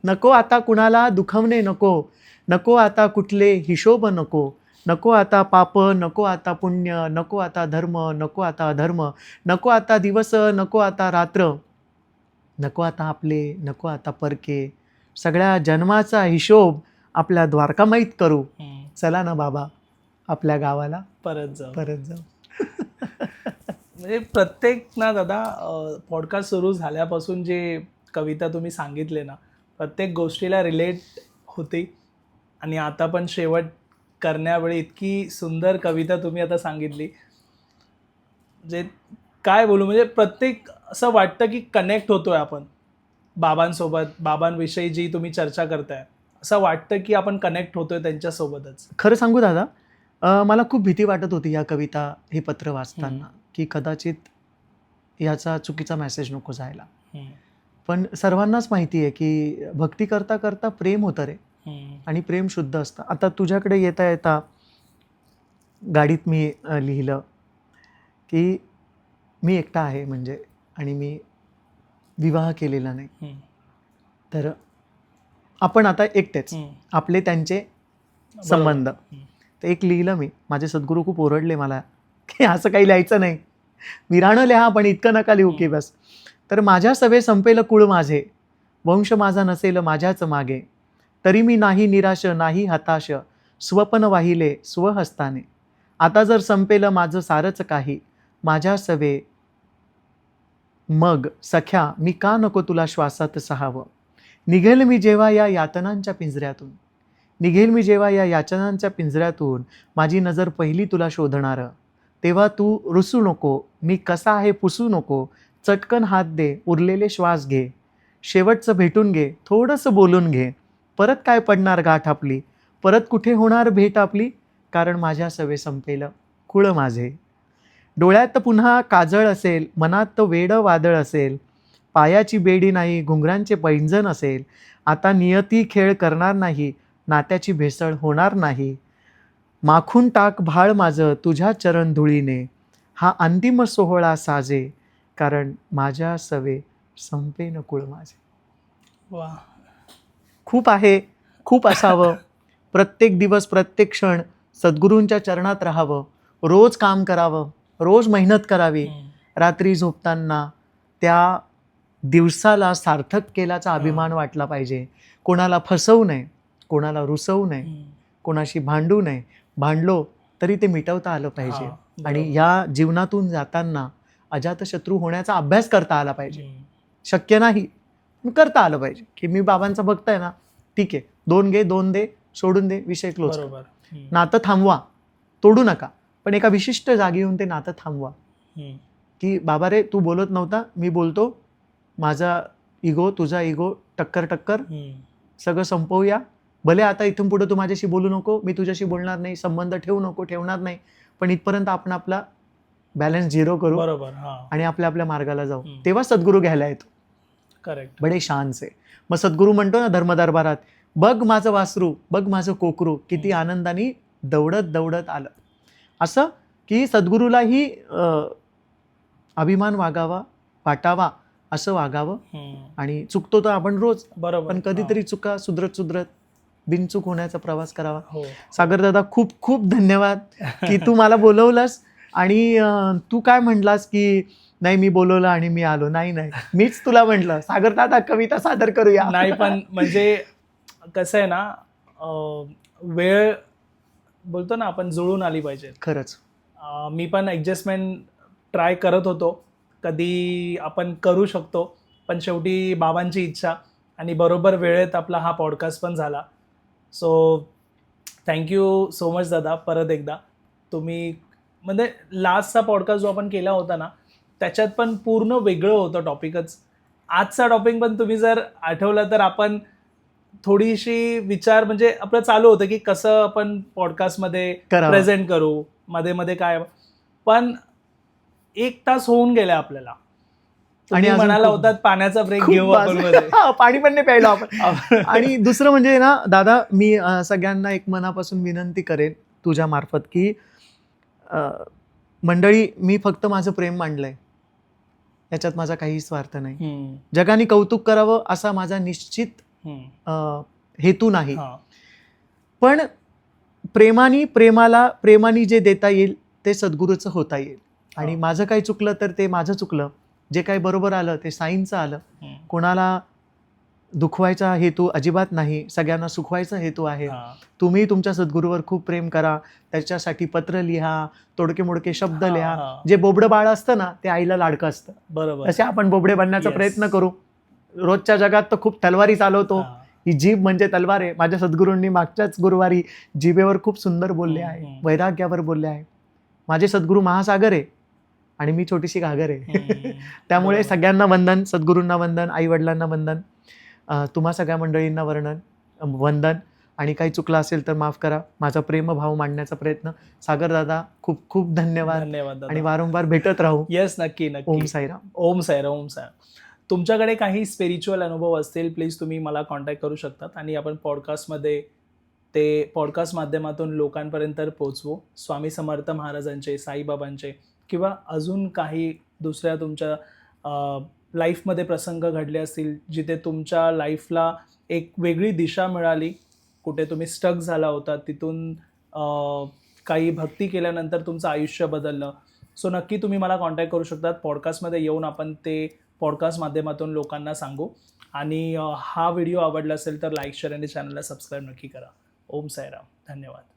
नको आता कुणाला दुखवणे नको. नको आता कुठले हिशोब नको. नको आता पाप, नको आता पुण्य, नको आता धर्म, नको आता अधर्म, नको आता दिवस, नको आता रात्र, नको आता आपले, नको आता परके. सगळ्या जन्माचा हिशोब आपल्या द्वारकामाईत करू. चला ना बाबा, आपल्या गावाला परत जाऊ. म्हणजे प्रत्येक ना दादा, पॉडकास्ट सुरू झाल्यापासून जे कविता तुम्ही सांगितले ना, प्रत्येक गोष्टीला रिलेट होते. आणि आता पण शेवट करण्यावेळी इतकी सुंदर कविता तुम्ही आता सांगितली, जे काय बोलू. म्हणजे प्रत्येक असं वाटतं की कनेक्ट होतोय आपण बाबांसोबत. बाबांविषयी जी तुम्ही चर्चा करताय, असं वाटतं की आपण कनेक्ट होतोय त्यांच्यासोबतच. खरं सांगू दादा, मला खूप भीती वाटत होती या कविता, हे पत्र वाचताना, की कदाचित याचा चुकीचा मेसेज नको जायला. पण सर्वांनाच माहिती आहे की भक्ती करता करता प्रेम होतं रे, हम्म. आणि प्रेम शुद्ध असतं. आता तुझ्याकडे येता येता गाडीत मी लिहिलं की मी एकटा आहे म्हणजे, आणि मी विवाह केलेला नाही, हम्म. तर आपण आता एकटेच, हम्म. आपले त्यांचे बरोबर. संबंध. हम्म. तर एक लिहिलं मी. माझे सद्गुरू खूप ओरडले मला की असं काही लिहायचं नाही, विराणं लिहा पण इतकं नका लिहू की बस. तर माझ्या सवे संपेल कुळ माझे, वंश माझा नसेल माझ्याच मागे, तरी मी नाही निराश नाही हताश, स्वपन वाहिले स्वहस्ताने. आता जर संपेल माझं सारच काही, माझ्या सवे मग सख्या मी का नको तुला श्वासात सहावं. निघेल मी जेव्हा या यातनांच्या पिंजऱ्यातून, निघेल मी जेव्हा या याचनांच्या पिंजऱ्यातून, माझी नजर पहिली तुला शोधणार. तेव्हा तू रुसू नको, मी कसा आहे पुसू नको, चटकन हात दे उरलेले श्वास घे, शेवटचं भेटून घे थोडंसं बोलून घे. परत काय पडणार गाठ आपली, परत कुठे होणार भेट आपली, कारण माझ्या सवे संपेल कुळ माझे. डोळ्यात पुन्हा काजळ असेल, मनात वेड वादळ असेल, पायाची बेडी नाही घुंगरांचे पैंजण असेल. आता नियती खेळ करणार नाही, नात्याची भेसळ होणार नाही. माखून टाक भाळ माझं तुझ्या चरण धुळीने, हा अंतिम सोहळा साजे, कारण माझ्या सवे संपेन कुळ माझे. वा. खूप आहे, खूप असावं. प्रत्येक दिवस प्रत्येक क्षण सद्गुरूंच्या चरणात राहावं, रोज काम करावं, रोज मेहनत करावी. हम्म. रात्री झोपताना त्या दिवसाला सार्थक केल्याचा अभिमान वाटला पाहिजे. कोणाला फसवू नये, कोणाला रुसवू नये, हम्म. कोणाशी भांडू नये. भांडलो तरी ते मिटवता आलं पाहिजे. हा, बरोबर. आणि या जीवनातून जाताना अजातशत्रू होण्याचा अभ्यास करता आला पाहिजे. हम्म. शक्य नाही पण करता आलं पाहिजे की मी बाबांचा भक्त आहे ना, ठीक आहे, 2 घे 2 दे सोडून दे, विषय क्लोज. बरोबर. हम्म. नातं थांबवा, तोडू नका, पण एका विशिष्ट जागी येऊन ते नातं थांबवा. हम्म. की बाबा रे तू बोलत नव्हता, मी बोलतो, माझा इगो तुझा इगो टक्कर टक्कर, हम्म. सगळं संपवूया. भले आता इथून पुढे तू माझ्याशी बोलू नको, मी तुझ्याशी बोलणार नाही, संबंध ठेवू नको, ठेवणार नाही, पण इथपर्यंत आपण आपला बॅलन्स झिरो करू बरोबर. हा. आणि आपल्या आपल्या मार्गाला जाऊ. हम्म. तेव्हा सद्गुरू घ्यायला येतो. करेक्ट. बडे शान से. मग सद्गुरू म्हणतो ना धर्मदरबारात, बघ माझं वासरू, बघ माझं कोकरू, किती आनंदाने दौडत दौडत आलं. असं की सद्गुरूलाही अभिमान वाटावा असं वागावं. हम्म. आणि चुकतो तर आपण रोज, बरोबर. पण कधीतरी चुका सुधरत सुधरत बिनचूक होण्याचा प्रवास करावा. हो. सागर दादा खूप खूप धन्यवाद की तू मला बोलवलंस. आणि तू काय म्हटलास की नाही मी बोलवलं आणि मी आलो. नाही नाही, मीच तुला म्हटलं सागर दादा कविता सादर करूया. नाही पण म्हणजे कसं आहे ना, वेळ बोलतो ना आपण जुळून आली पाहिजे. खरंच मी पण ॲडजस्टमेंट ट्राय करत होतो, कधी आपण करू शकतो, पण शेवटी बाबांची इच्छा आणि बरोबर वेळेत आपला हा पॉडकास्ट पण झाला. सो थँक्यू सो मच दादा. परत एकदा तुम्ही म्हणजे लास्टचा पॉडकास्ट जो आपण केला होता ना, त्याच्यात पण पूर्ण वेगळं होतं टॉपिकच. आजचा टॉपिक पण तुम्ही जर आठवलं तर आपण थोडीशी विचार म्हणजे आपलं चालू होतं की कसं आपण पॉडकास्टमध्ये करावं. प्रेझेंट करू, मध्ये मध्ये काय, पण 1 तास होऊन गेला आपल्याला. आणि अजून म्हणाला खूप- होता पाण्याचा ब्रेक खूप घेऊ आपण बाजू- मध्ये. पाणी पण नाही प्यायलो आपण. आणि दुसरं म्हणजे ना दादा, मी सगळ्यांना एक मनापासून विनंती करेन तुझ्या मार्फत की मंडळी, मी फक्त माझं प्रेम मांडलंय, याच्यात माझा काही स्वार्थ नाही. हम्म. जगाने कौतुक करावं असा माझा निश्चित हम्म. हेतू नाही. हा. पण प्रेमाने जे देता येईल ते सद्गुरूचं होता येईल. आणि हा. माझं काही चुकलं तर ते माझं चुकलं, जे काही बरोबर आलं ते साईंचं आलं. हम्म. कोणाला दुखवायचा हेतू अजिबात नाही, सगळ्यांना सुखवायचा हेतू आहे. हा. तुम्ही तुमच्या सद्गुरूवर खूप प्रेम करा, त्याच्यासाठी पत्र लिहा, तोडके मोडके शब्द हा, लिहा. हा. जे बोबडं बाळ असतं ना ते आईला लाडकं असतं, बरोबर. तसे आपण बोबडे बनण्याचा Yes. प्रयत्न करू. रोजच्या जगात तर खूप तलवारी चालवतो. हा. ही जीभ म्हणजे तलवार आहे. माझ्या सद्गुरूंनी मागच्याच गुरुवारी जिभेवर खूप सुंदर बोलले आहे, हम्म. वैराग्यावर बोलले आहे. माझे सद्गुरू महासागर आहे आणि मी छोटीशी घागर आहे. हम्म. त्यामुळे बरोबर. सगळ्यांना वंदन, सद्गुरूंना वंदन, आई वडिलांना वंदन, तुम्हा सगळ्या मंडळींना वंदन. आणि काही चुकलं असेल तर माफ करा. माझा प्रेमभाव मांडण्याचा प्रयत्न. सागर दादा खूप खूप धन्यवाद. धन्यवाद दादा. आणि वारंवार भेटत राहू. येस, नक्की नक्की. ओम साईराम. ओम साईराम. ओम साईराम. तुमच्याकडे काही स्पिरिच्युअल अनुभव असतील प्लीज तुम्ही मला कॉन्टॅक्ट करू शकतात आणि आपण पॉडकास्टमध्ये ते पॉडकास्ट माध्यमातून लोकांपर्यंत पोचवू. स्वामी समर्थ महाराजांचे, साईबाबांचे किंवा अजून काही दुसऱ्या तुमच्या लाईफमध्ये प्रसंग घडले असतील जिथे तुमच्या लाईफला एक वेगळी दिशा मिळाली, कुठे तुम्ही स्टक झाला होता, तिथून काही भक्ती केल्यानंतर तुमचं आयुष्य बदललं. सो नक्की तुम्ही मला कॉन्टॅक्ट करू शकतात. पॉडकास्टमध्ये येऊन आपण ते पॉडकास्ट माध्यमातून लोकांना सांगू. आणि हा व्हिडिओ आवडला असेल तर लाईक, शेअर आणि चॅनलला सबस्क्राईब नक्की करा. ओम साईराम. धन्यवाद.